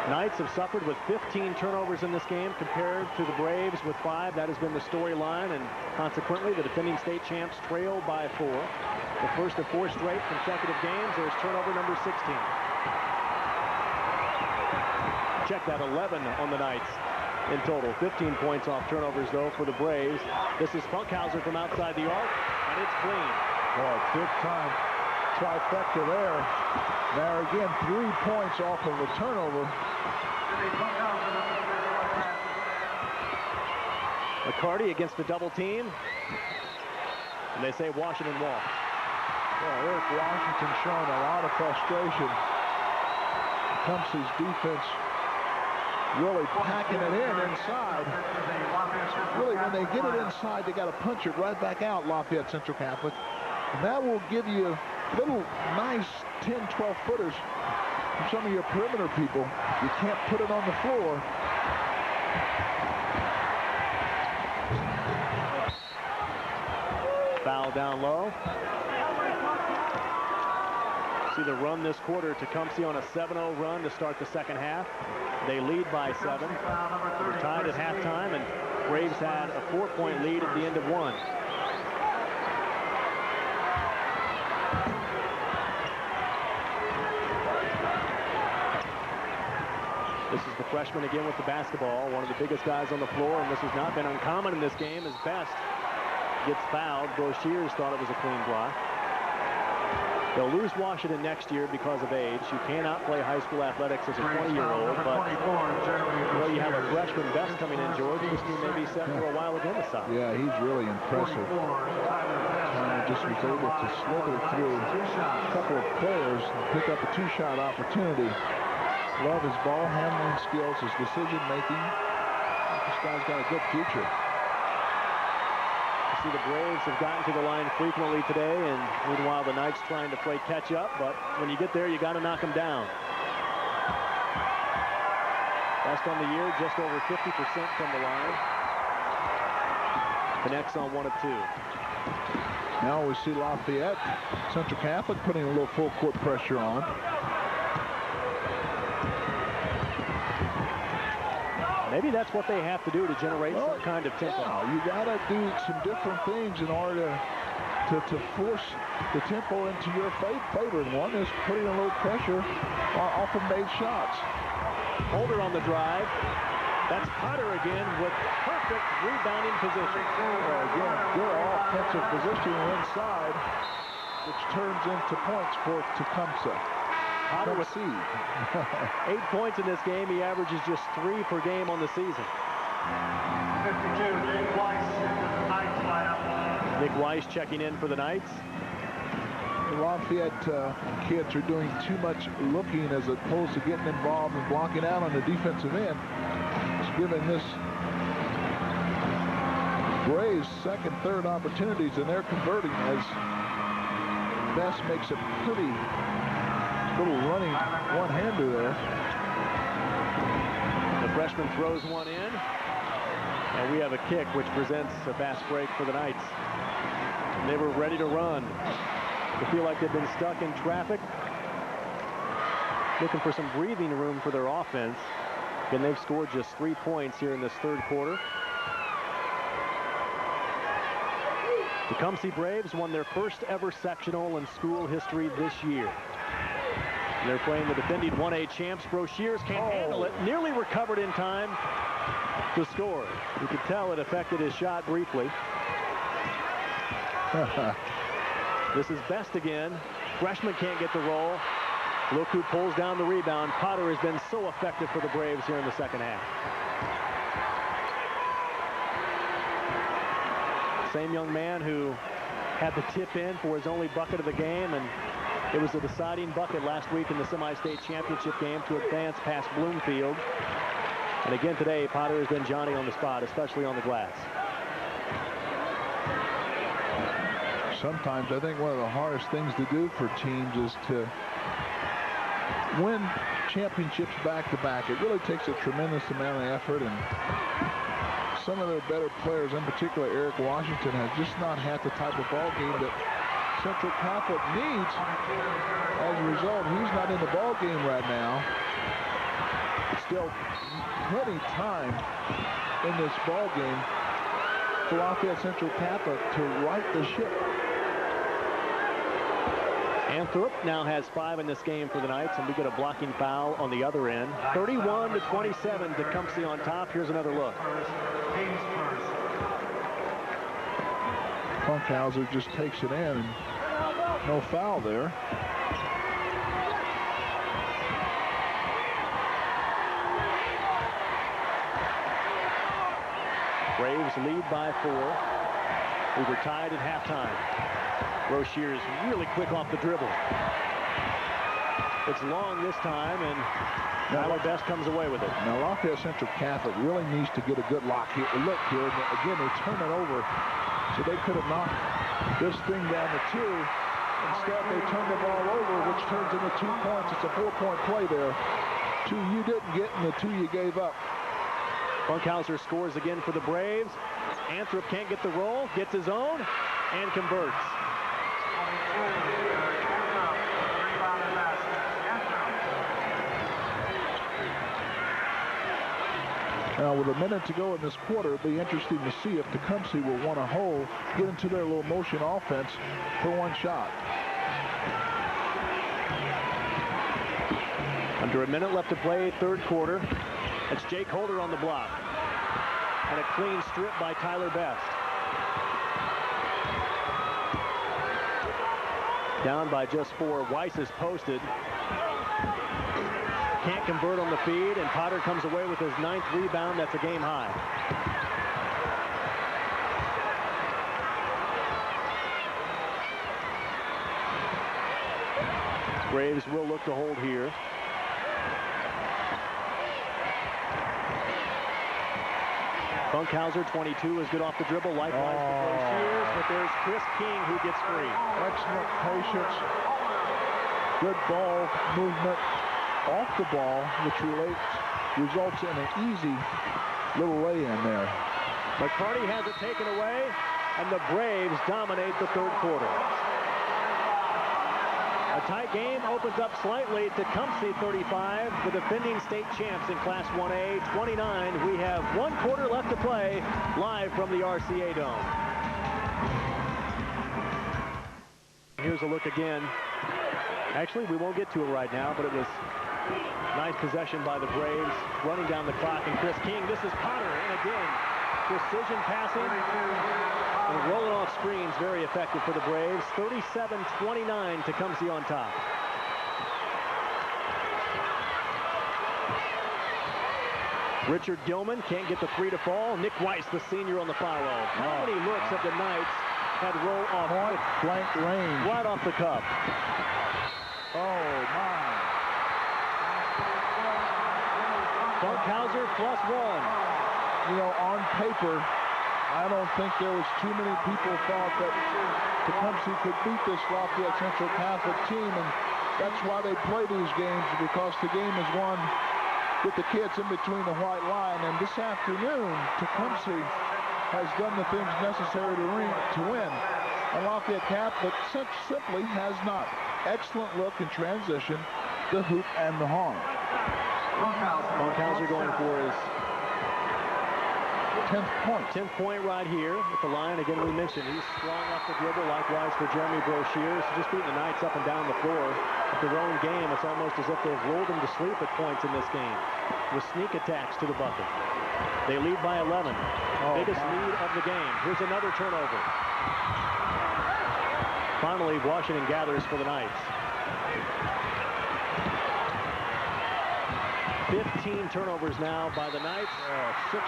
Knights have suffered with 15 turnovers in this game compared to the Braves with 5. That has been the storyline, and consequently the defending state champs trail by 4. The first of 4 straight consecutive games. There's turnover number 16. Check that, 11 on the Knights in total. 15 points off turnovers, though, for the Braves. This is Funkhauser from outside the arc, and it's clean. Boy, big time trifecta there. There again, 3 points off of a turnover. McCarty against the double team. And they say Washington walked. Well, Eric Washington showing a lot of frustration. Tecumseh's defense really packing it in inside. Really, when they get it inside, they got to punch it right back out, Lafayette Central Catholic. And that will give you little nice 10, 12 footers from some of your perimeter people. You can't put it on the floor. Foul down low. See the run this quarter. Tecumseh on a 7-0 run to start the second half. They lead by 7. They're tied at halftime, and Braves had a 4-point lead at the end of 1. This is the freshman again with the basketball, one of the biggest guys on the floor, and this has not been uncommon in this game as Best gets fouled. Broshiers thought it was a clean block. They'll lose Washington next year because of age. You cannot play high school athletics as a 20-year-old, but well, you have a freshman Best coming in, George. This team may be set for a while again this side. Yeah, he's really impressive. Just was able to slither through a couple of players and pick up a 2-shot opportunity. Love his ball handling skills, his decision making. This guy's got a good future. You see the Braves have gotten to the line frequently today, and meanwhile the Knights trying to play catch up, but when you get there you got to knock them down. Best on the year, just over 50% from the line. Connects on 1 of 2. Now we see Lafayette Central Catholic putting a little full court pressure on. Maybe that's what they have to do to generate some kind of tempo. Yeah, you got to do some different things in order to force the tempo into your favor. And one is putting a little pressure off of made shots. Holder on the drive. That's Potter again with perfect rebounding position. Again, good offensive positioning inside, which turns into points for Tecumseh. Potter with 8 points in this game. He averages just 3 per game on the season. 52, Nick Weiss, Knights lineup. Nick Weiss checking in for the Knights. The Lafayette kids are doing too much looking as opposed to getting involved and blocking out on the defensive end. It's giving this Braves second, third opportunities, and they're converting as Best makes a pretty little running one-hander there. The freshman throws one in, and we have a kick which presents a fast break for the Knights. And they were ready to run. They feel like they've been stuck in traffic, looking for some breathing room for their offense. Again, they've scored just 3 points here in this third quarter. The Tecumseh Braves won their first ever sectional in school history this year. They're playing the defending 1A champs. Broshiers can't handle it. Nearly recovered in time to score. You could tell it affected his shot briefly. This is Best again. Freshman can't get the roll. Look who pulls down the rebound. Potter has been so effective for the Braves here in the second half. Same young man who had the tip in for his only bucket of the game, and it was a deciding bucket last week in the semi-state championship game to advance past Bloomfield. And again today, Potter has been Johnny on the spot, especially on the glass. Sometimes I think one of the hardest things to do for teams is to win championships back-to-back. It really takes a tremendous amount of effort, and some of their better players, in particular Eric Washington, has just not had the type of ball game that Central Catholic needs. As a result, he's not in the ball game right now. Still plenty time in this ball game for Lafayette Central Catholic to right the ship. Anthrop now has 5 in this game for the Knights, and we get a blocking foul on the other end. 31-27, Tecumseh on top. Here's another look. Funkhauser just takes it in, and no foul there. Braves lead by 4. We were tied at halftime. Broshears really quick off the dribble. It's long this time, and Tyler Best comes away with it. Now Lafayette Central Catholic really needs to get a good look here. Again, they turn it over, so they could have knocked this thing down to 2. Instead, they turn the ball over, which turns into 2 points. It's a 4-point play there. 2 you didn't get, and the 2 you gave up. Funkhauser scores again for the Braves. Anthrop can't get the roll, gets his own, and converts. Now, with a minute to go in this quarter, it'll be interesting to see if Tecumseh will want to hold, get into their little motion offense for 1 shot. Under a minute left to play, 3rd quarter. It's Jake Holder on the block. And a clean strip by Tyler Best. Down by just 4. Weiss is posted. Can't convert on the feed, and Potter comes away with his 9th rebound. That's a game high. Braves will look to hold here. Funkhauser, 22, is good off the dribble. Likewise for Broshears, but there's Chris King who gets free. Excellent patience. Good ball movement off the ball, which results in an easy little lay-in there. McCarty has it taken away, and the Braves dominate the 3rd quarter. A tight game opens up slightly. Tecumseh 35, the defending state champs in Class 1A 29. We have 1 quarter left to play, live from the RCA Dome. Here's a look again. Actually, we won't get to it right now, but it was nice possession by the Braves, running down the clock, and Chris King. This is Potter, and again, precision passing and rolling off screens, very effective for the Braves. 37-29, Tecumseh on top. Richard Gilman can't get the 3 to fall. Nick Weiss, the senior, on the foul roll. How many looks have the Knights had roll off point blank range? Right off the cup. Oh, my. Funkhauser +1. You know, on paper, I don't think there was too many people thought that Tecumseh could beat this Lafayette Central Catholic team, and that's why they play these games, because the game is won with the kids in between the white line. And this afternoon, Tecumseh has done the things necessary to win, and Lafayette Catholic simply has not. Excellent look in transition, the hoop and the horn. Funkhauser going for his 10th point. 10th point right here at the line. Again, we mentioned he's strong off the dribble. Likewise for Jeremy Broshears. Just beating the Knights up and down the floor. At their own game, it's almost as if they've rolled them to sleep at points in this game, with sneak attacks to the bucket. They lead by 11. Biggest lead of the game. Here's another turnover. Finally, Washington gathers for the Knights. 15 turnovers now by the Knights. 16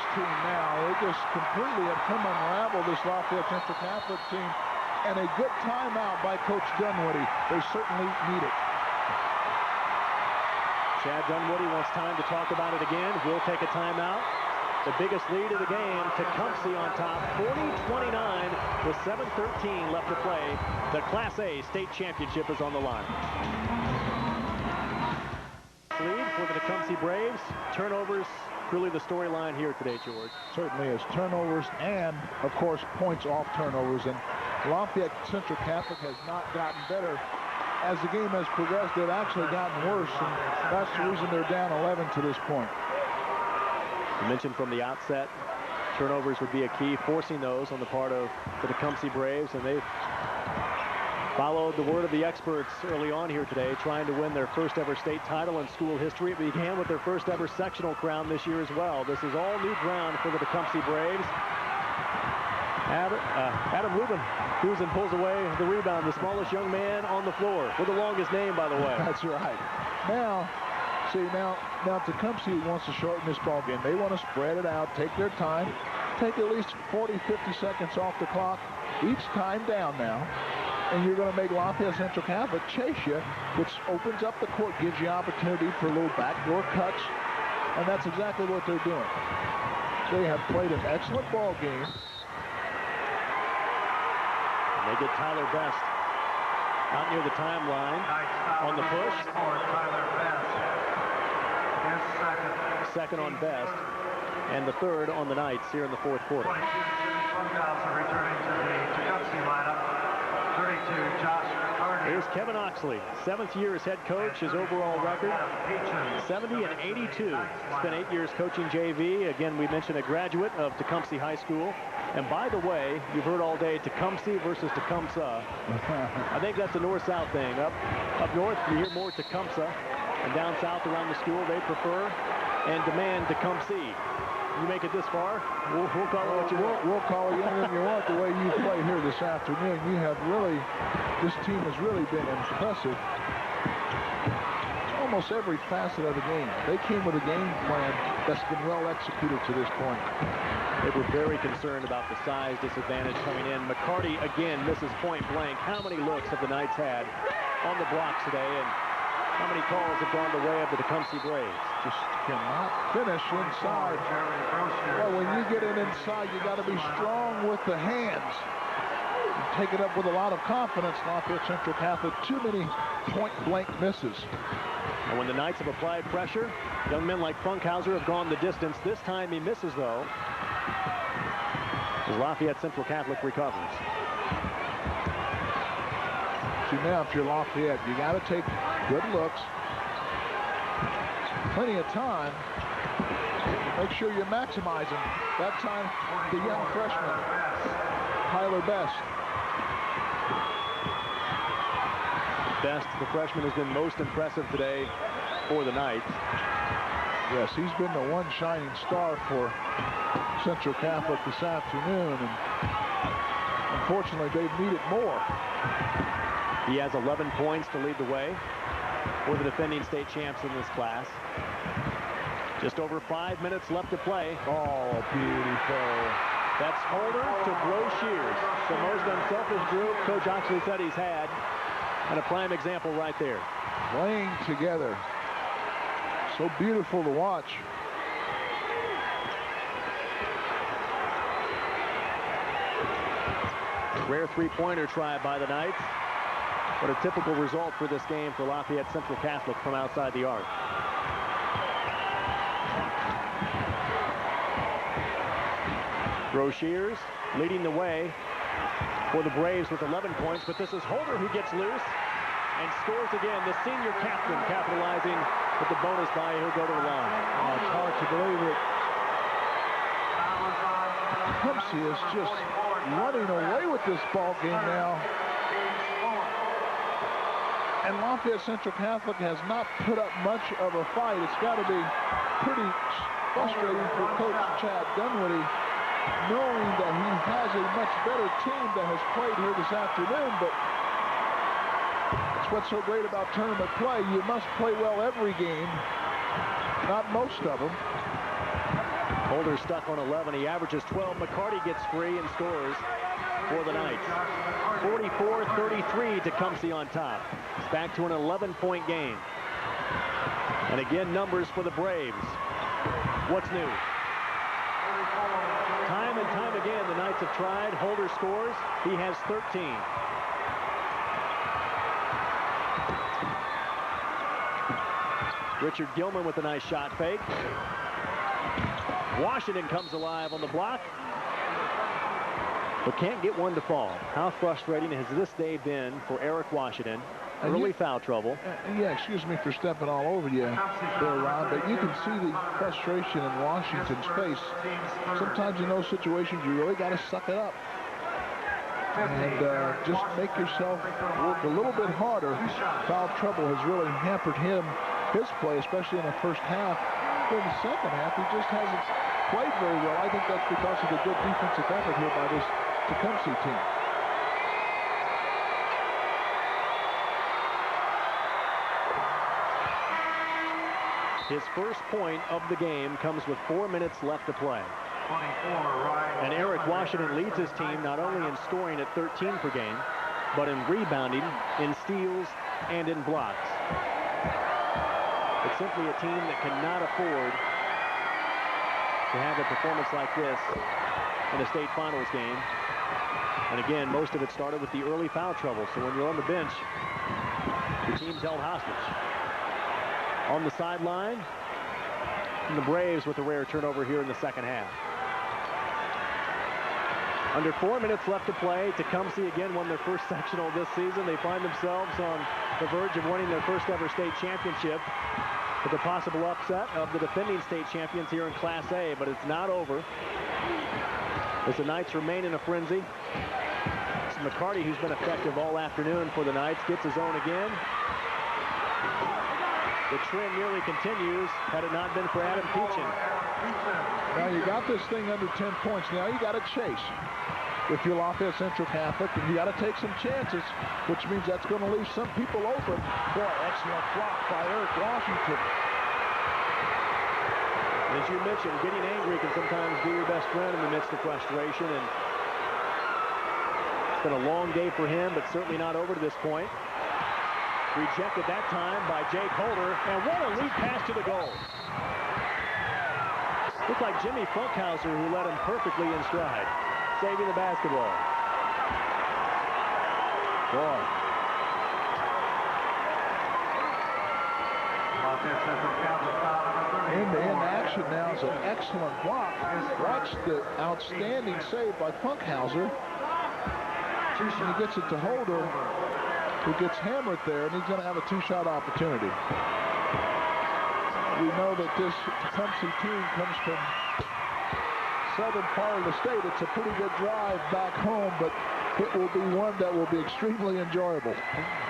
now. They just completely have come unraveled, this Lafayette Central Catholic team. And a good timeout by Coach Dunwoody. They certainly need it. Chad Dunwoody wants time to talk about it again. We'll take a timeout. The biggest lead of the game, Tecumseh on top, 40-29 with 7:13 left to play. The Class A state championship is on the line. lead for the Tecumseh Braves. Turnovers, really the storyline here today, George. Certainly is. Turnovers and, of course, points off turnovers. And Lafayette Central Catholic has not gotten better. As the game has progressed, they've actually gotten worse, and that's the reason they're down 11 to this point. You mentioned from the outset, turnovers would be a key, forcing those on the part of the Tecumseh Braves, and they've followed the word of the experts early on here today, trying to win their first ever state title in school history. It began with their first ever sectional crown this year as well. This is all new ground for the Tecumseh Braves. Adam Lubin pulls away the rebound, the smallest young man on the floor, with the longest name, by the way. That's right. Now Tecumseh wants to shorten this ball game. They want to spread it out, take their time, take at least 40, 50 seconds off the clock each time down now. And you're going to make Lafayette Central Catholic chase you, which opens up the court, gives you opportunity for little backdoor cuts, and that's exactly what they're doing. They have played an excellent ball game. And they get Tyler Best out near the timeline on the push. Second on Best, and the third on the Knights here in the fourth quarter. Returning to the Tecumseh lineup. 32, Josh McCarty. Here's Kevin Oxley, 7th year as head coach. His overall record, 70 and 82. Spent 8 years coaching JV. Again, we mentioned a graduate of Tecumseh High School. And by the way, you've heard all day Tecumseh versus Tecumseh. I think that's a north-south thing. Up north, you hear more Tecumseh. And down south around the school, they prefer and demand Tecumseh. You make it this far, we'll call it what you want. We'll call it anything you want. The way you played here this afternoon, this team has really been impressive. Almost every facet of the game. They came with a game plan that's been well executed to this point. They were very concerned about the size disadvantage coming in. McCarty again misses point blank. How many looks have the Knights had on the blocks today, and how many calls have gone the way of the Tecumseh Braves? Just cannot finish inside. Well, when you get it inside, you got to be strong with the hands. You take it up with a lot of confidence. Lafayette Central Catholic, too many point-blank misses. And when the Knights have applied pressure, young men like Funkhauser have gone the distance. This time he misses, though, as Lafayette Central Catholic recovers. See, now if you're Lafayette, you got to take good looks. Plenty of time. Make sure you're maximizing. That time, the young freshman, Tyler Best. Best, the freshman, has been most impressive today for the Knights. Yes, he's been the one shining star for Central Catholic this afternoon, and unfortunately, they've needed more. He has 11 points to lead the way for the defending state champs in this class. Just over 5 minutes left to play. Oh, beautiful. That's Holder to Broshears. The most unselfish group Coach Oxley said he's had. And a prime example right there. Playing together. So beautiful to watch. Rare three-pointer try by the Knights. What a typical result for this game for Lafayette Central Catholic from outside the arc. Broshears leading the way for the Braves with 11 points, but this is Holder who gets loose and scores again. The senior captain capitalizing with the bonus buy. He'll go to the line. Oh, it's hard to believe it. Tecumseh is just running away with this ball game now. And Lafayette Central Catholic has not put up much of a fight. It's got to be pretty frustrating for Coach Chad Dunwoody, knowing that he has a much better team that has played here this afternoon. But that's what's so great about tournament play. You must play well every game, not most of them. Holder stuck on 11. He averages 12. McCarty gets free and scores for the Knights. 44-33, Tecumseh on top. It's back to an 11-point game. And again, numbers for the Braves. What's new? Time and time again, the Knights have tried. Holder scores. He has 13. Richard Gilman with a nice shot fake. Washington comes alive on the block, but can't get one to fall. How frustrating has this day been for Eric Washington? Early foul trouble. Yeah, excuse me for stepping all over you there, Ron, but you can see the frustration in Washington's face. Sometimes in those situations, you really got to suck it up and just make yourself work a little bit harder. Foul trouble has really hampered his play, especially in the first half. In the second half, he just hasn't played very well. I think that's because of the good defensive effort here by this Tecumseh team. His first point of the game comes with 4 minutes left to play. And Eric Washington leads his team not only in scoring at 13 per game, but in rebounding, in steals, and in blocks. It's simply a team that cannot afford to have a performance like this in a state finals game. And again, most of it started with the early foul trouble. So when you're on the bench, your team's held hostage. On the sideline, the Braves with a rare turnover here in the second half. Under 4 minutes left to play, Tecumseh again won their first sectional this season. They find themselves on the verge of winning their first ever state championship with a possible upset of the defending state champions here in Class A, but it's not over as the Knights remain in a frenzy. It's McCarty, who's been effective all afternoon for the Knights, gets his own again. The trend nearly continues had it not been for Adam Peachin. Now you got this thing under 10 points. Now you got to chase. If you're Lafayette Central Catholic, and you got to take some chances, which means that's going to leave some people open. Boy, excellent block by Eric Washington. As you mentioned, getting angry can sometimes be your best friend in the midst of frustration, and it's been a long day for him, but certainly not over to this point. Rejected that time by Jake Holder, and what a lead pass to the goal. Looked like Jimmy Funkhauser, who led him perfectly in stride, saving the basketball. Boy. In action now is an excellent block. Watch the outstanding save by Funkhauser. And he gets it to Holder, who gets hammered there, and he's going to have a two-shot opportunity. We know that this Tecumseh team comes from southern part of the state. It's a pretty good drive back home, but it will be one that will be extremely enjoyable.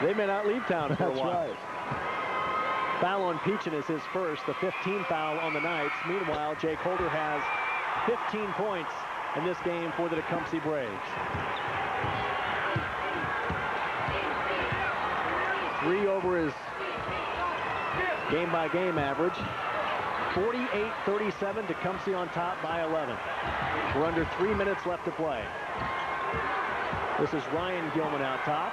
They may not leave town for a while. That's right. Foul on Peachin is his first, the 15th foul on the Knights. Meanwhile, Jake Holder has 15 points in this game for the Tecumseh Braves. 3 over his game-by-game average. 48-37, Tecumseh on top by 11. We're under 3 minutes left to play. This is Ryan Gilman out top.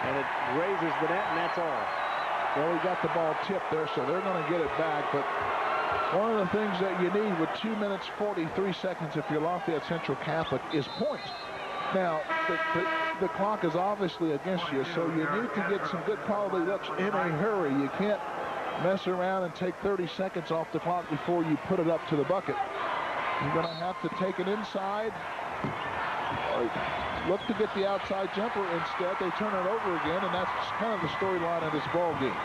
And it raises the net, and that's all. Well, he got the ball tipped there, so they're going to get it back. But one of the things that you need with 2 minutes, 43 seconds if you're Lafayette Central Catholic is points. Now, the clock is obviously against you, so you need to get some good quality looks in a hurry. You can't mess around and take 30 seconds off the clock before you put it up to the bucket. You're going to have to take it inside. Look to get the outside jumper. Instead, they turn it over again, and that's kind of the storyline of this ball game.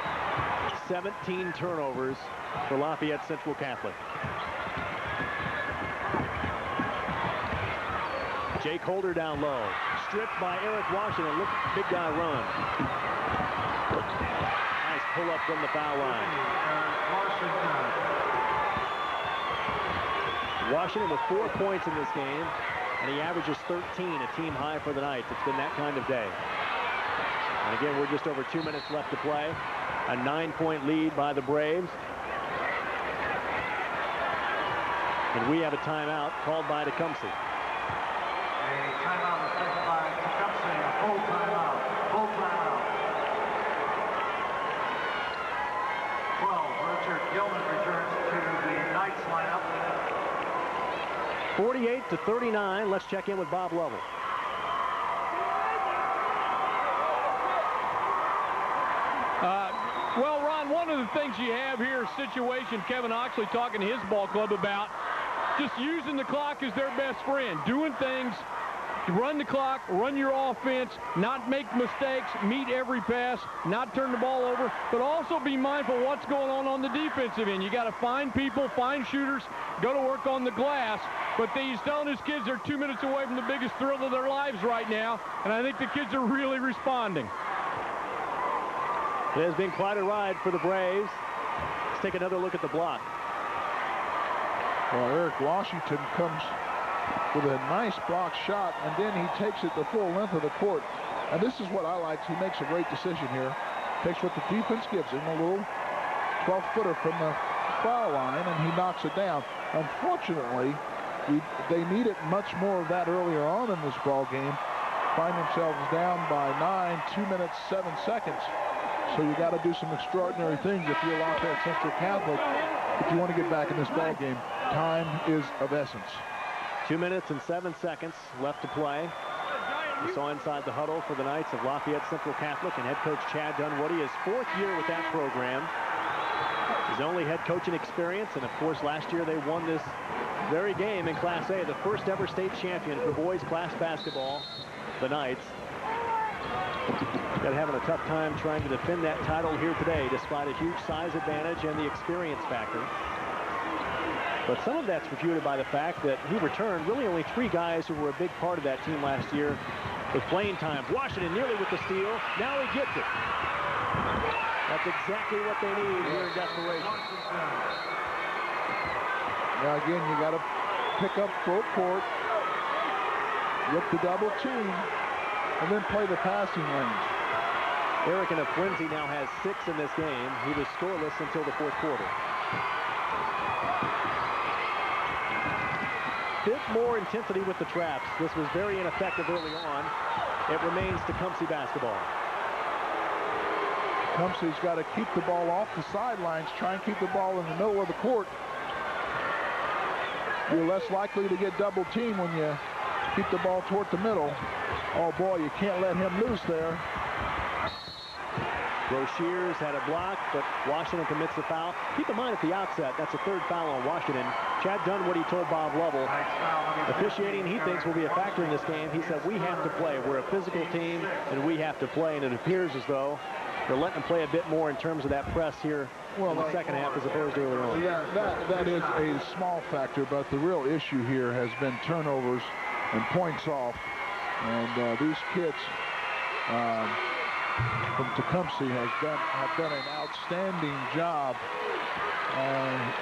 17 turnovers for Lafayette Central Catholic. Jake Holder down low. Stripped by Eric Washington. Look at the big guy run. Nice pull up from the foul line. Washington with 4 points in this game, and he averages 13, a team high for the Knights. It's been that kind of day. And again, we're just over 2 minutes left to play. A 9-point lead by the Braves. And we have a timeout called by Tecumseh. A timeout is taken by Tecumseh, a full timeout. Full timeout. 12, Richard Gilman returns to the Knights lineup. 48-39. Let's check in with Bob Lovell. Well, Ron, one of the things you have here, situation Kevin Oxley talking to his ball club about, just using the clock as their best friend, doing things, run the clock, run your offense, not make mistakes, meet every pass, not turn the ball over, but also be mindful of what's going on the defensive end. You got to find people, find shooters, go to work on the glass. But he's telling his kids they're 2 minutes away from the biggest thrill of their lives right now, and I think the kids are really responding. It has been quite a ride for the Braves. Let's take another look at the block. Well, Eric Washington comes with a nice block shot, and then he takes it the full length of the court. And this is what I like. He makes a great decision here. Takes what the defense gives him, a little 12-footer from the foul line, and he knocks it down. Unfortunately, they needed much more of that earlier on in this ball game. Find themselves down by 9, 2 minutes, 7 seconds. So you got to do some extraordinary things if you're Lafayette Central Catholic if you want to get back in this ball game. Time is of essence. 2 minutes and 7 seconds left to play. We saw inside the huddle for the Knights of Lafayette Central Catholic and head coach Chad Dunwoody, his 4th year with that program. His only head coaching experience, and of course last year they won this very game in Class A, the first ever state champion for boys class basketball, the Knights. They're having a tough time trying to defend that title here today, despite a huge size advantage and the experience factor. But some of that's refuted by the fact that he returned really only 3 guys who were a big part of that team last year with playing time. Washington nearly with the steal. Now he gets it. That's exactly what they need here in desperation. Now again, you got to pick up full court, get the double team, and then play the passing lanes. Eric Flinzy now has 6 in this game. He was scoreless until the 4th quarter. Bit more intensity with the traps. This was very ineffective early on. It remains Tecumseh basketball. Tecumseh's got to keep the ball off the sidelines, try and keep the ball in the middle of the court. You're less likely to get double teamed when you keep the ball toward the middle. Oh boy, you can't let him loose there. Broshears had a block, but Washington commits the foul. Keep in mind at the outset, that's a 3rd foul on Washington. Chad Dunwoody told Bob Lovell, officiating he thinks will be a factor in this game. He said, we have to play. We're a physical team, and we have to play. And it appears as though they're letting them play a bit more in terms of that press here in the second half as opposed to earlier on. Yeah, that is a small factor, but the real issue here has been turnovers and points off. And these kids from Tecumseh have done an outstanding job.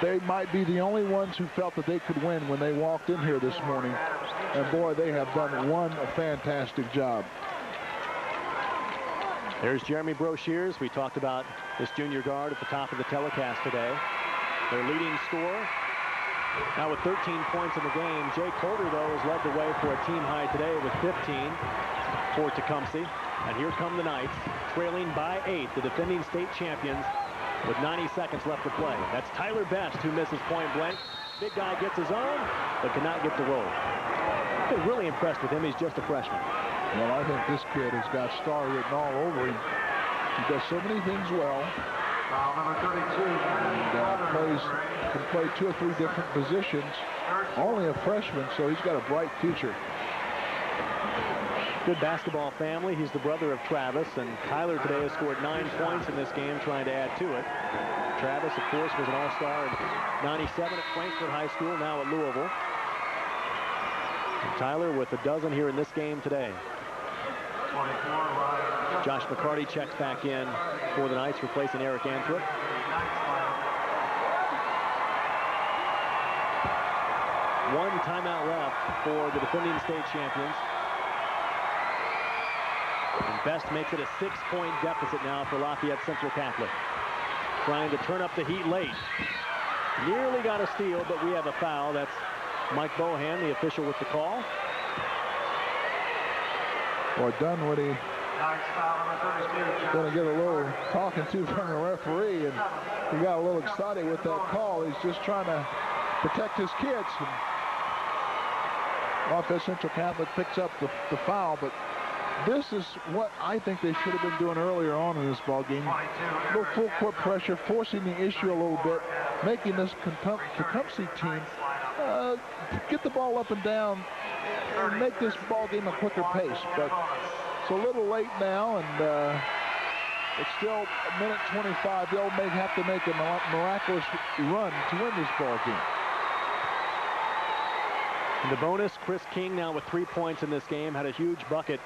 They might be the only ones who felt that they could win when they walked in here this morning. And boy, they have done a fantastic job. There's Jeremy Broshears. We talked about this junior guard at the top of the telecast today. Their leading scorer. Now with 13 points in the game. Jay Coulter, though, has led the way for a team high today with 15 for Tecumseh. And here come the Knights, trailing by 8, the defending state champions, with 90 seconds left to play. That's Tyler Best, who misses point blank. Big guy gets his own, but cannot get the roll. I've been really impressed with him. He's just a freshman. Well, I think this kid has got star written all over him. He does so many things well. Foul number 32. And can play 2 or 3 different positions. Only a freshman, so he's got a bright future. Good basketball family. He's the brother of Travis, and Tyler today has scored 9 points in this game, trying to add to it. Travis, of course, was an all-star in '97 at Frankfort High School, now at Louisville. And Tyler with a dozen here in this game today. Josh McCarty checks back in for the Knights, replacing Eric Anthrop. One timeout left for the defending state champions. And Best makes it a 6-point deficit now for Lafayette Central Catholic. Trying to turn up the heat late. Nearly got a steal, but we have a foul. That's Mike Bohan, the official with the call. Or Dunwoody going to get a little talking to from the referee, and he got a little excited with that call. He's just trying to protect his kids. Lafayette Central Catholic picks up the foul, but this is what I think they should have been doing earlier on in this ball game. A little full court pressure, forcing the issue a little bit, making this Tecumseh team get the ball up and down and make this ball game a quicker pace. But it's a little late now, and it's still a minute 25. They'll have to make a miraculous run to win this ball game. In the bonus, Chris King now with 3 points in this game, had a huge bucket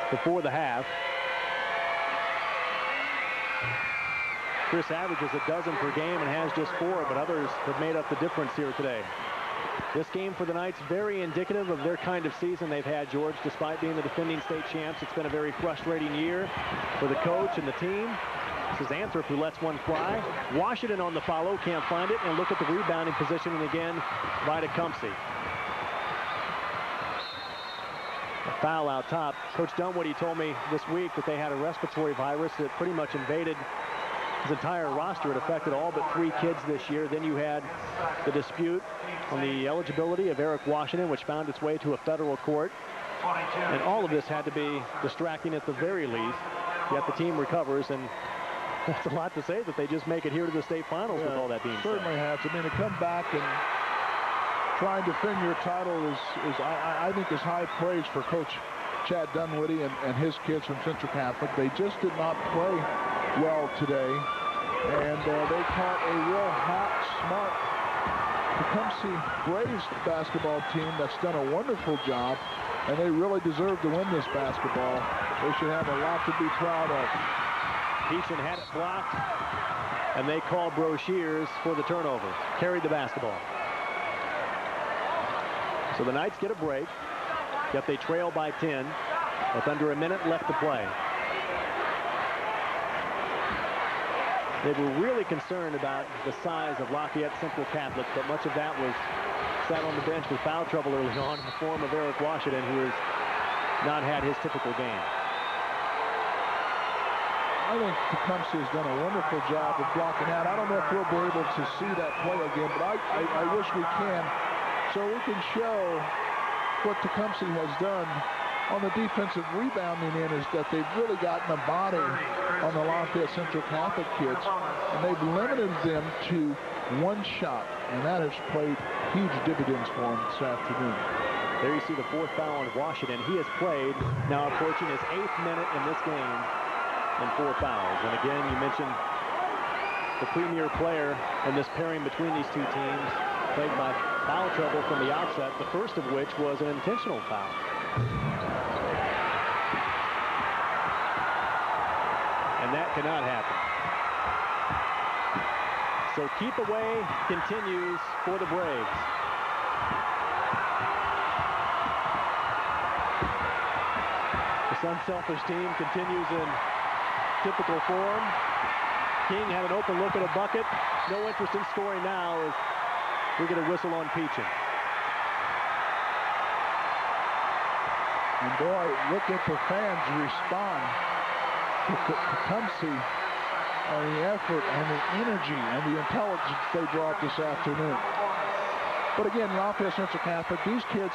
before the half. Chris averages a dozen per game and has just 4, but others have made up the difference here today. This game for the Knights, very indicative of their kind of season they've had, George. Despite being the defending state champs, it's been a very frustrating year for the coach and the team. This is Anthrop who lets one fly. Washington on the follow, can't find it, and look at the rebounding positioning again by Tecumseh. A foul out top. Coach Dunwoody told me this week that they had a respiratory virus that pretty much invaded his entire roster. It affected all but 3 kids this year. Then you had the dispute on the eligibility of Eric Washington, which found its way to a federal court. And all of this had to be distracting at the very least. Yet the team recovers, and that's a lot to say that they just make it here to the state finals with all that being said. Certainly has. I mean, to come back and try and defend your title is I think is high praise for Coach Chad Dunwoody and his kids from Central Catholic. They just did not play well today, and they caught a real hot, smart Tecumseh Braves basketball team that's done a wonderful job, and they really deserve to win this basketball. They should have a lot to be proud of. Peachin had it blocked, and they called Broshears for the turnover. Carried the basketball. So the Knights get a break, yet they trail by 10 with under a minute left to play. They were really concerned about the size of Lafayette Central Catholic, but much of that was sat on the bench with foul trouble early on in the form of Eric Washington, who has not had his typical game. I think Tecumseh has done a wonderful job of blocking out. I don't know if we'll be able to see that play again, but I wish we can, so we can show what Tecumseh has done on the defensive rebounding end, is that they've really gotten a body on the Lafayette Central Catholic kids, and they've limited them to one shot, and that has played huge dividends for them this afternoon. There you see the 4th foul on Washington. He has played, now approaching his 8th minute in this game, and 4 fouls. And again, you mentioned the premier player in this pairing between these two teams, plagued by foul trouble from the outset, the first of which was an intentional foul. And that cannot happen. So keep away continues for the Braves. This unselfish team continues in typical form. King had an open look at a bucket. No interest in scoring now as we get a whistle on Peachin. And boy, look at the fans respond to Tecumseh and the effort and the energy and the intelligence they brought this afternoon. But again, Lafayette Central Catholic, these kids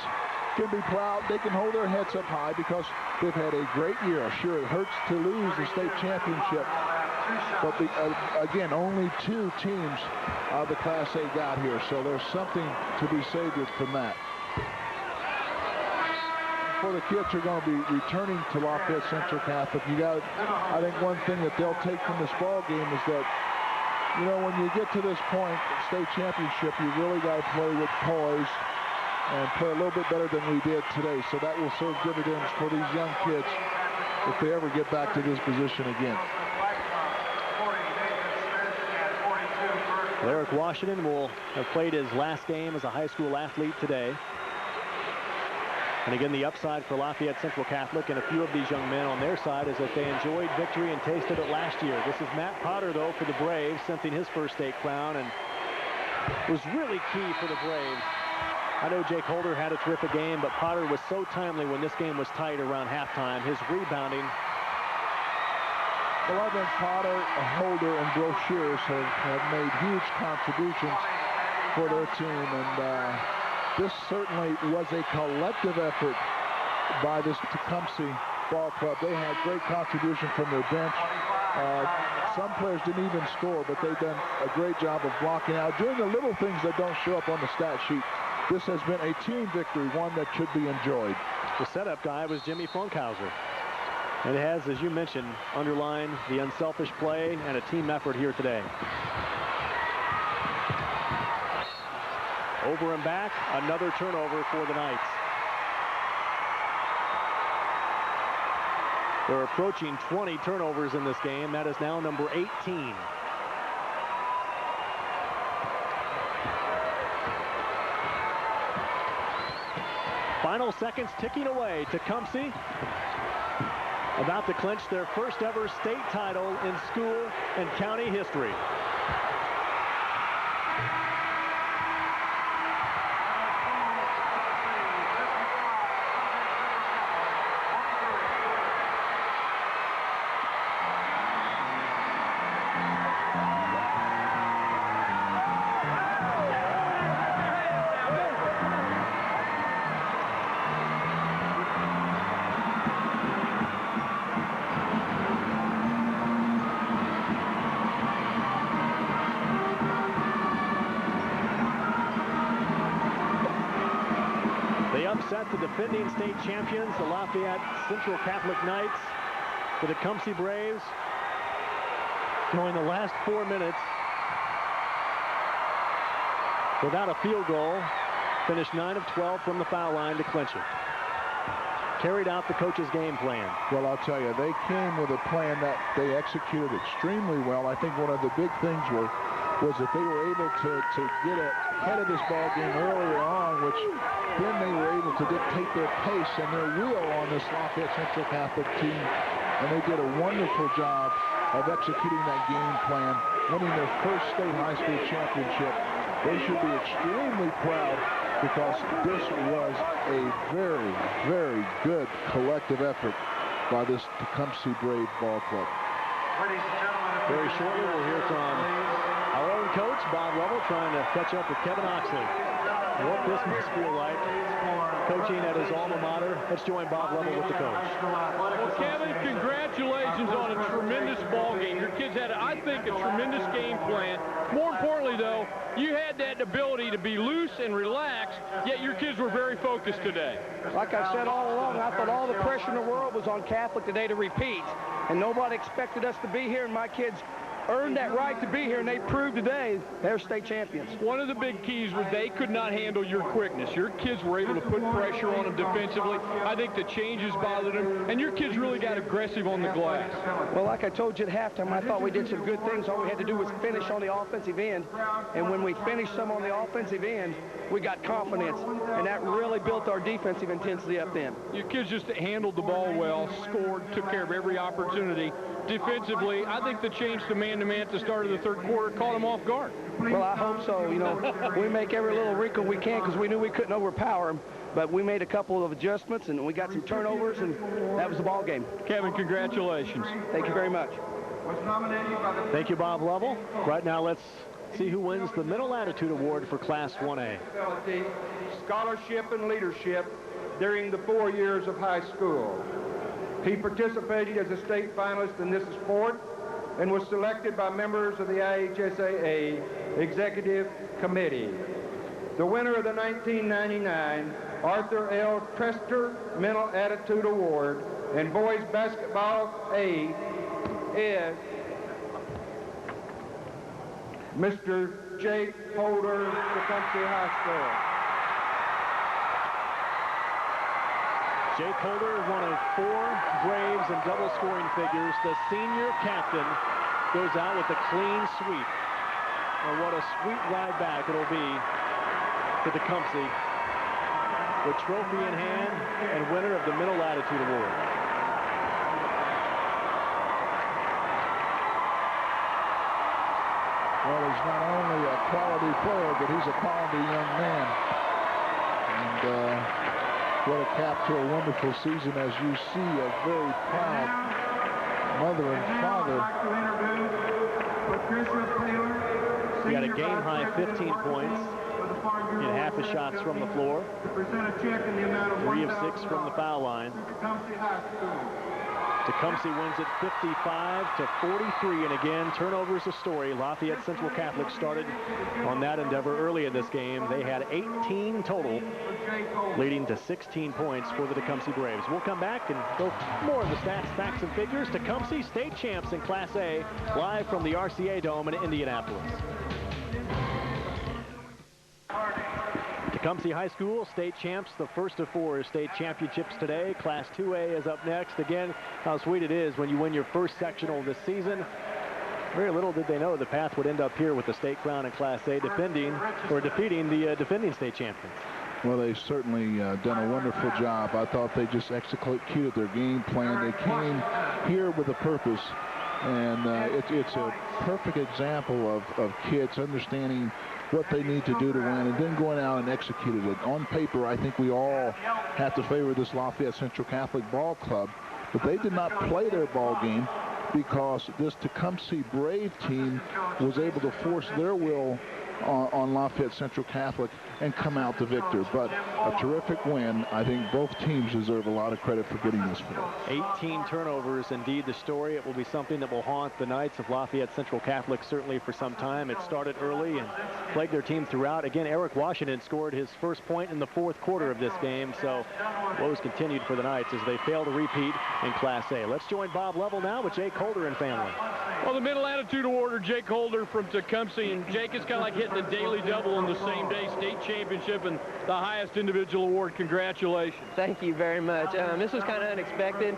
can be proud. They can hold their heads up high because they've had a great year. Sure, it hurts to lose the state championship, but again, only 2 teams of the Class A got here, so there's something to be savored from that. For the kids who are going to be returning to Lafayette Central Catholic, I think one thing that they'll take from this ball game is that, you know, when you get to this point, state championship, you really got to play with poise and play a little bit better than we did today. So that will serve dividends for these young kids if they ever get back to this position again. Eric Washington will have played his last game as a high school athlete today. And again, the upside for Lafayette Central Catholic and a few of these young men on their side is that they enjoyed victory and tasted it last year. This is Matt Potter, though, for the Braves, scenting his first state crown, and it was really key for the Braves. I know Jake Holder had a terrific game, but Potter was so timely when this game was tight around halftime. His rebounding. Well, I think Potter, Holder, and Broshears have made huge contributions for their team, and this certainly was a collective effort by this Tecumseh ball club. They had great contribution from their bench. Some players didn't even score, but they've done a great job of blocking out, doing the little things that don't show up on the stat sheet. This has been a team victory, one that should be enjoyed. The setup guy was Jimmy Funkhauser. And it has, as you mentioned, underlined the unselfish play and a team effort here today. Over and back, another turnover for the Knights. They're approaching 20 turnovers in this game. That is now number 18. Final seconds ticking away. Tecumseh about to clinch their first ever state title in school and county history. The defending state champions, the Lafayette Central Catholic Knights, the Tecumseh Braves, going the last 4 minutes without a field goal, finished 9 of 12 from the foul line to clinch it. Carried out the coach's game plan. Well, I'll tell you, they came with a plan that they executed extremely well. I think one of the big things was that they were able to get ahead of this ball game earlier on, which then they were able to dictate their pace and their will on this Lafayette Central Catholic team. And they did a wonderful job of executing that game plan, winning their first state high school championship. They should be extremely proud because this was a very, very good collective effort by this Tecumseh Brave ball club. Very shortly, we'll hear from our own coach, Bob Lovell, trying to catch up with Kevin Oxley. What this must feel like, coaching at his alma mater. Let's join Bob Lovell with the coach. Well, Kevin, congratulations on a tremendous ball game. Your kids had, I think, a tremendous game plan. More importantly, though, you had that ability to be loose and relaxed, yet your kids were very focused today. Like I said all along, I thought all the pressure in the world was on Catholic today to repeat, and nobody expected us to be here, and my kids earned that right to be here, and they proved today they're state champions. One of the big keys was they could not handle your quickness. Your kids were able to put pressure on them defensively. I think the changes bothered them, and your kids really got aggressive on the glass. Well, like I told you at halftime, I thought we did some good things. All we had to do was finish on the offensive end, and when we finished some on the offensive end, we got confidence, and that really built our defensive intensity up then. Your kids just handled the ball well, scored, took care of every opportunity. Defensively, I think the change to man-to-man at the start of the third quarter caught them off guard. Well, I hope so. You know, we make every little wrinkle we can because we knew we couldn't overpower them. But we made a couple of adjustments, and we got some turnovers, and that was the ball game. Kevin, congratulations. Thank you very much. Thank you, Bob Lovell. Right now, let's see who wins the Mental Attitude Award for Class 1A. Scholarship and leadership during the 4 years of high school. He participated as a state finalist in this sport and was selected by members of the IHSAA Executive Committee. The winner of the 1999 Arthur L. Trester Mental Attitude Award in Boys Basketball A is Mr. Jake Holder, Tecumseh High School. Jake Holder, one of 4 Braves in double scoring figures. The senior captain goes out with a clean sweep. And what a sweet ride back it'll be to Tecumseh, with trophy in hand and winner of the Mental Attitude Award. Well, he's not only a quality player, but he's a quality young man. And what a cap to a wonderful season, as you see a very proud mother and father. He had a game-high 15 points in half his shots from the floor. To present a check in the amount of 3 of 6 from the foul line. Tecumseh High School. Tecumseh wins it 55-43, and again, turnovers a story. Lafayette Central Catholic started on that endeavor early in this game. They had 18 total, leading to 16 points for the Tecumseh Braves. We'll come back and go more of the stats, facts, and figures. Tecumseh state champs in Class A, live from the RCA Dome in Indianapolis. Tecumseh High School state champs, the first of 4 state championships today. Class 2A is up next. Again, how sweet it is when you win your first sectional this season. Very little did they know the path would end up here with the state crown in Class A, defeating the defending state champions. Well, they've certainly done a wonderful job. I thought they just executed their game plan. They came here with a purpose, and it's a perfect example of kids understanding what they need to do to win and then going out and executing it. On paper, I think we all have to favor this Lafayette Central Catholic ball club, but they did not play their ball game because this Tecumseh Brave team was able to force their will on Lafayette Central Catholic and come out the victor. But a terrific win. I think both teams deserve a lot of credit for getting this far. 18 turnovers, indeed the story. It will be something that will haunt the Knights of Lafayette Central Catholic certainly for some time. It started early and plagued their team throughout. Again, Eric Washington scored his first point in the 4th quarter of this game, so woes continued for the Knights as they fail to repeat in Class A. Let's join Bob Level now with Jake Holder and family. Well, the Middle Attitude Award, Jake Holder from Tecumseh, and Jake is kind of like hitting the daily double on the same day, state championship and the highest individual award. Congratulations. Thank you very much. This was kind of unexpected.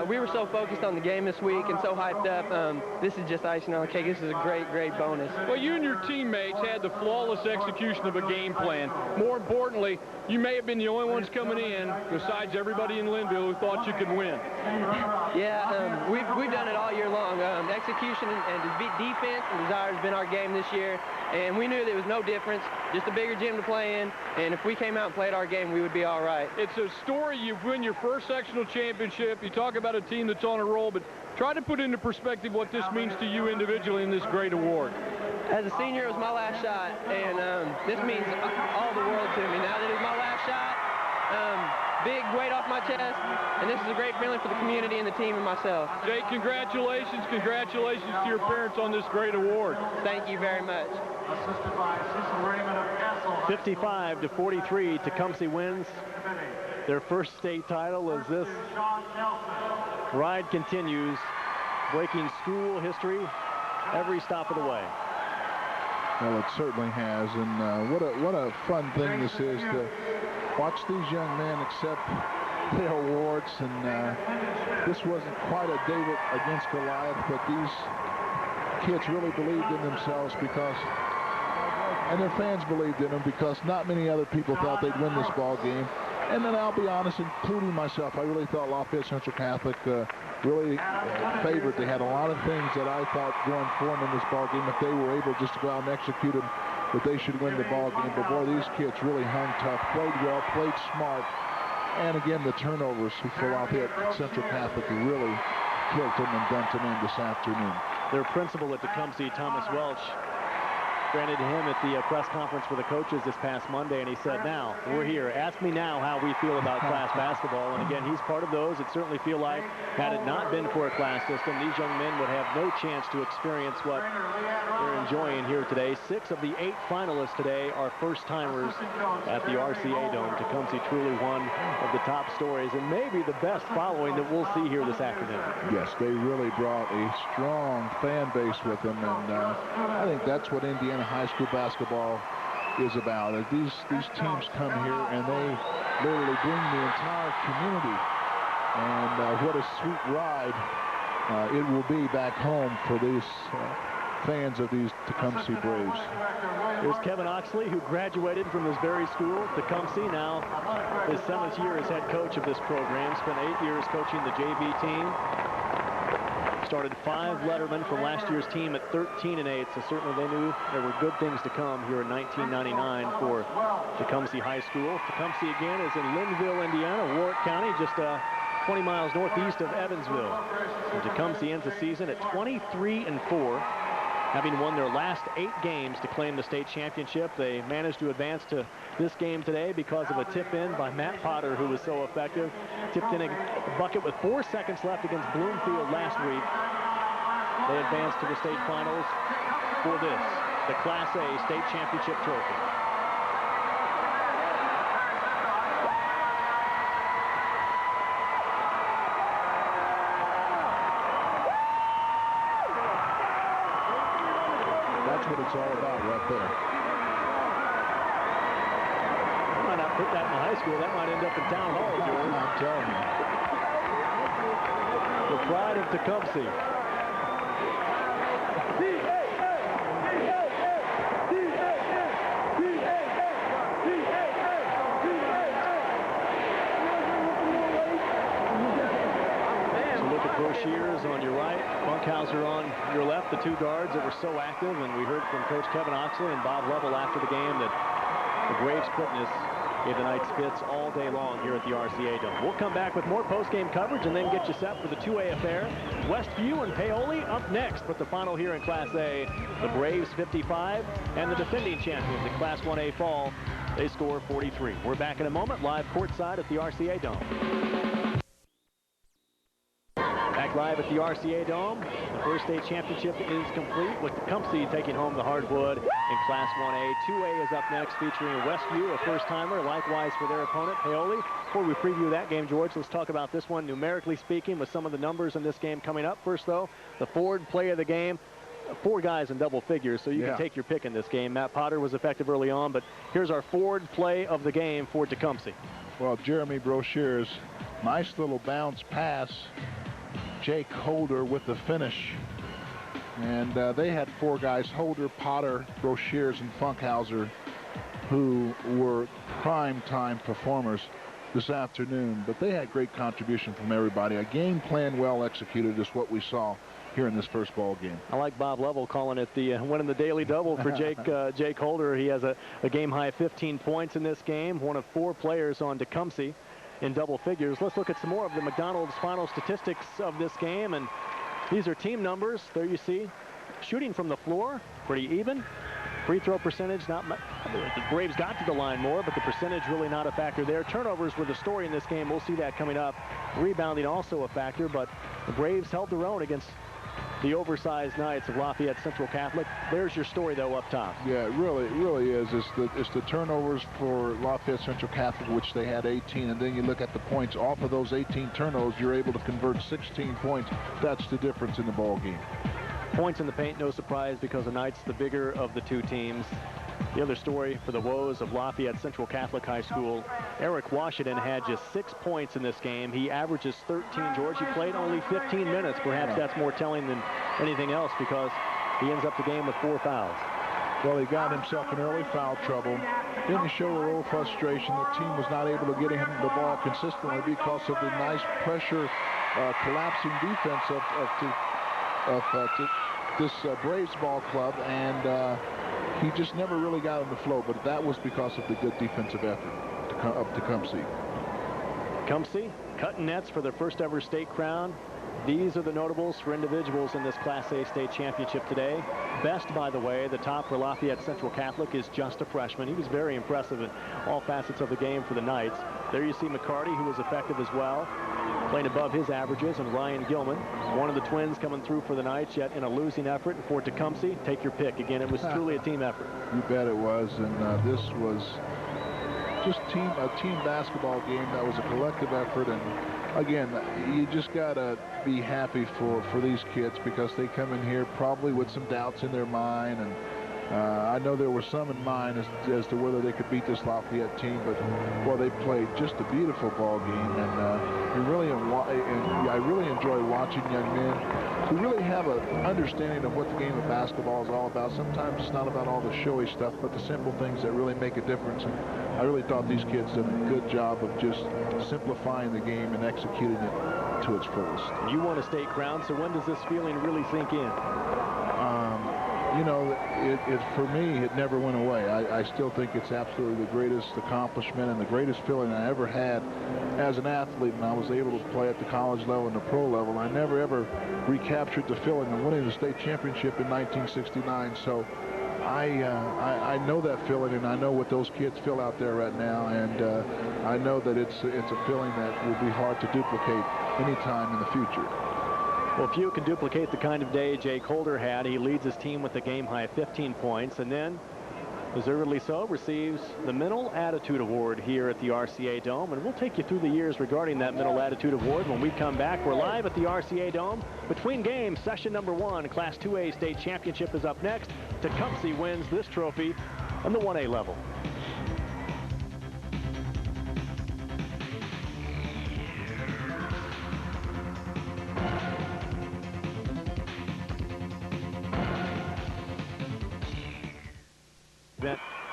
We were so focused on the game this week and so hyped up. This is just icing on the cake. This is a great, great bonus. Well, you and your teammates had the flawless execution of a game plan. More importantly, you may have been the only ones coming in, besides everybody in Linville, who thought you could win. Yeah, we've done it all year long. Execution and defense and desire has been our game this year, and we knew there was no difference, just a bigger gym to play in, and if we came out and played our game, we would be all right. It's a story. You win your first sectional championship. You talk about a team that's on a roll, but try to put into perspective what this means to you individually in this great award. As a senior, it was my last shot, and this means all the world to me. Now that it's my last shot, big weight off my chest, and this is a great feeling for the community and the team and myself. Jake, congratulations. Congratulations to your parents on this great award. Thank you very much. Assisted by Cecil Raymond of Castle. 55-43, Tecumseh wins their first state title as this ride continues, breaking school history every stop of the way. Well, it certainly has, and what a fun thing this is to watch these young men accept their awards. And this wasn't quite a David against Goliath, but these kids really believed in themselves and their fans believed in them because not many other people thought they'd win this ball game. And then I'll be honest, including myself, I really thought Lafayette Central Catholic really favored. They had a lot of things that I thought going for them in this ball game. If they were able just to go out and execute them, that they should win the ball game. But boy, these kids really hung tough, played well, played smart. And again, the turnovers for Lafayette Central Catholic really killed them and dumped them in this afternoon. Their principal at Tecumseh, Thomas Welch, granted him at the press conference for the coaches this past Monday, and he said, now, we're here. Ask me now how we feel about class basketball. And again, he's part of those. It certainly feel like, had it not been for a class system, these young men would have no chance to experience what they're enjoying here today. 6 of the 8 finalists today are first-timers at the RCA Dome. Tecumseh truly one of the top stories, and maybe the best following that we'll see here this afternoon. Yes, they really brought a strong fan base with them, and I think that's what Indiana high school basketball is about. These teams come here and they literally bring the entire community, and what a sweet ride it will be back home for these fans of these Tecumseh Braves. Here's Kevin Oxley, who graduated from this very school, Tecumseh, now his 7th year as head coach of this program. Spent 8 years coaching the JV team. Started 5 lettermen from last year's team at 13-8, so certainly they knew there were good things to come here in 1999 for Tecumseh High School. Tecumseh again is in Linville, Indiana, Warwick County, just 20 miles northeast of Evansville. And Tecumseh ends the season at 23-4. having won their last 8 games to claim the state championship. They managed to advance to this game today because of a tip-in by Matt Potter, who was so effective. Tipped in a bucket with 4 seconds left against Bloomfield last week. They advanced to the state finals for this, the Class A state championship trophy. That's what it's all about right there. Why not put that in high school? That might end up in town hall, George. I'm telling you. The pride of Tecumseh. Shears on your right, Funkhauser on your left, the 2 guards that were so active. And we heard from Coach Kevin Oxley and Bob Lovell after the game that the Braves' quickness gave the Knights fits all day long here at the RCA Dome. We'll come back with more post-game coverage and then get you set for the 2A affair. Westview and Paoli up next with the final here in Class A. The Braves 55 and the defending champions in Class 1A fall, they score 43. We're back in a moment, live courtside at the RCA Dome. Back live at the RCA Dome. The first state championship is complete with Tecumseh taking home the hardwood in Class 1A. 2A is up next, featuring Westview, a first-timer, likewise for their opponent, Paoli. Before we preview that game, George, let's talk about this one numerically speaking with some of the numbers in this game coming up. First, though, the forward play of the game. 4 guys in double figures, so you can take your pick in this game. Matt Potter was effective early on, but here's our forward play of the game for Tecumseh. Well, Jeremy Brochier's nice little bounce pass. Jake Holder with the finish. And they had 4 guys, Holder, Potter, Brochures, and Funkhauser, who were prime-time performers this afternoon. But they had great contribution from everybody. A game plan well executed is what we saw here in this first ball game. I like Bob Lovell calling it the winning the daily double for Jake Holder. He has a game-high 15 points in this game, one of 4 players on Tecumseh in double figures. Let's look at some more of the McDonald's final statistics of this game, and these are team numbers. There you see shooting from the floor, pretty even. Free throw percentage, not much. The Braves got to the line more, but the percentage really not a factor there. Turnovers were the story in this game. We'll see that coming up. Rebounding also a factor, but the Braves held their own against the oversized Knights of Lafayette Central Catholic. There's your story, though, up top. Yeah, it really is. It's the turnovers for Lafayette Central Catholic, which they had 18, and then you look at the points off of those 18 turnovers, you're able to convert 16 points. That's the difference in the ball game. Points in the paint, no surprise, because the Knights the bigger of the 2 teams. The other story for the woes of Lafayette Central Catholic High School, Eric Washington had just 6 points in this game. He averages 13, George. He played only 15 minutes. Perhaps that's more telling than anything else, because he ends up the game with 4 fouls. Well, he got himself in early foul trouble. Then he showed a little frustration. The team was not able to get him the ball consistently because of the nice pressure, collapsing defense of this Braves ball club, and he just never really got in the flow, but that was because of the good defensive effort of Tecumseh. Tecumseh cutting nets for their first ever state crown. These are the notables for individuals in this Class A state championship today. Best, by the way, the top for Lafayette Central Catholic is just a freshman. He was very impressive in all facets of the game for the Knights. There you see McCarty, who was effective as well, playing above his averages, and Ryan Gilman, one of the twins coming through for the Knights, yet in a losing effort for Tecumseh. Take your pick. Again, it was truly a team effort. You bet it was, and this was just a team basketball game that was a collective effort. And again, you just gotta be happy for these kids, because they come in here probably with some doubts in their mind, and I know there were some in mind as to whether they could beat this Lafayette team, but well, they played just a beautiful ball game, and I really enjoy watching young men who really have an understanding of what the game of basketball is all about. Sometimes it's not about all the showy stuff, but the simple things that really make a difference. And I really thought these kids did a good job of just simplifying the game and executing it to its fullest. You won a state crown, so when does this feeling really sink in? you know, for me, it never went away. I still think it's absolutely the greatest accomplishment and the greatest feeling I ever had as an athlete, and I was able to play at the college level and the pro level. I never ever recaptured the feeling of winning the state championship in 1969. So I know that feeling, and I know what those kids feel out there right now, and I know that it's a feeling that will be hard to duplicate anytime in the future. Well, few can duplicate the kind of day Jake Holder had. He leads his team with a game-high 15 points, and then, deservedly so, receives the Mental Attitude Award here at the RCA Dome. And we'll take you through the years regarding that Mental Attitude Award when we come back. We're live at the RCA Dome. Between games, session number 1, Class 2A State Championship is up next. Tecumseh wins this trophy on the 1A level.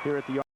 Here at the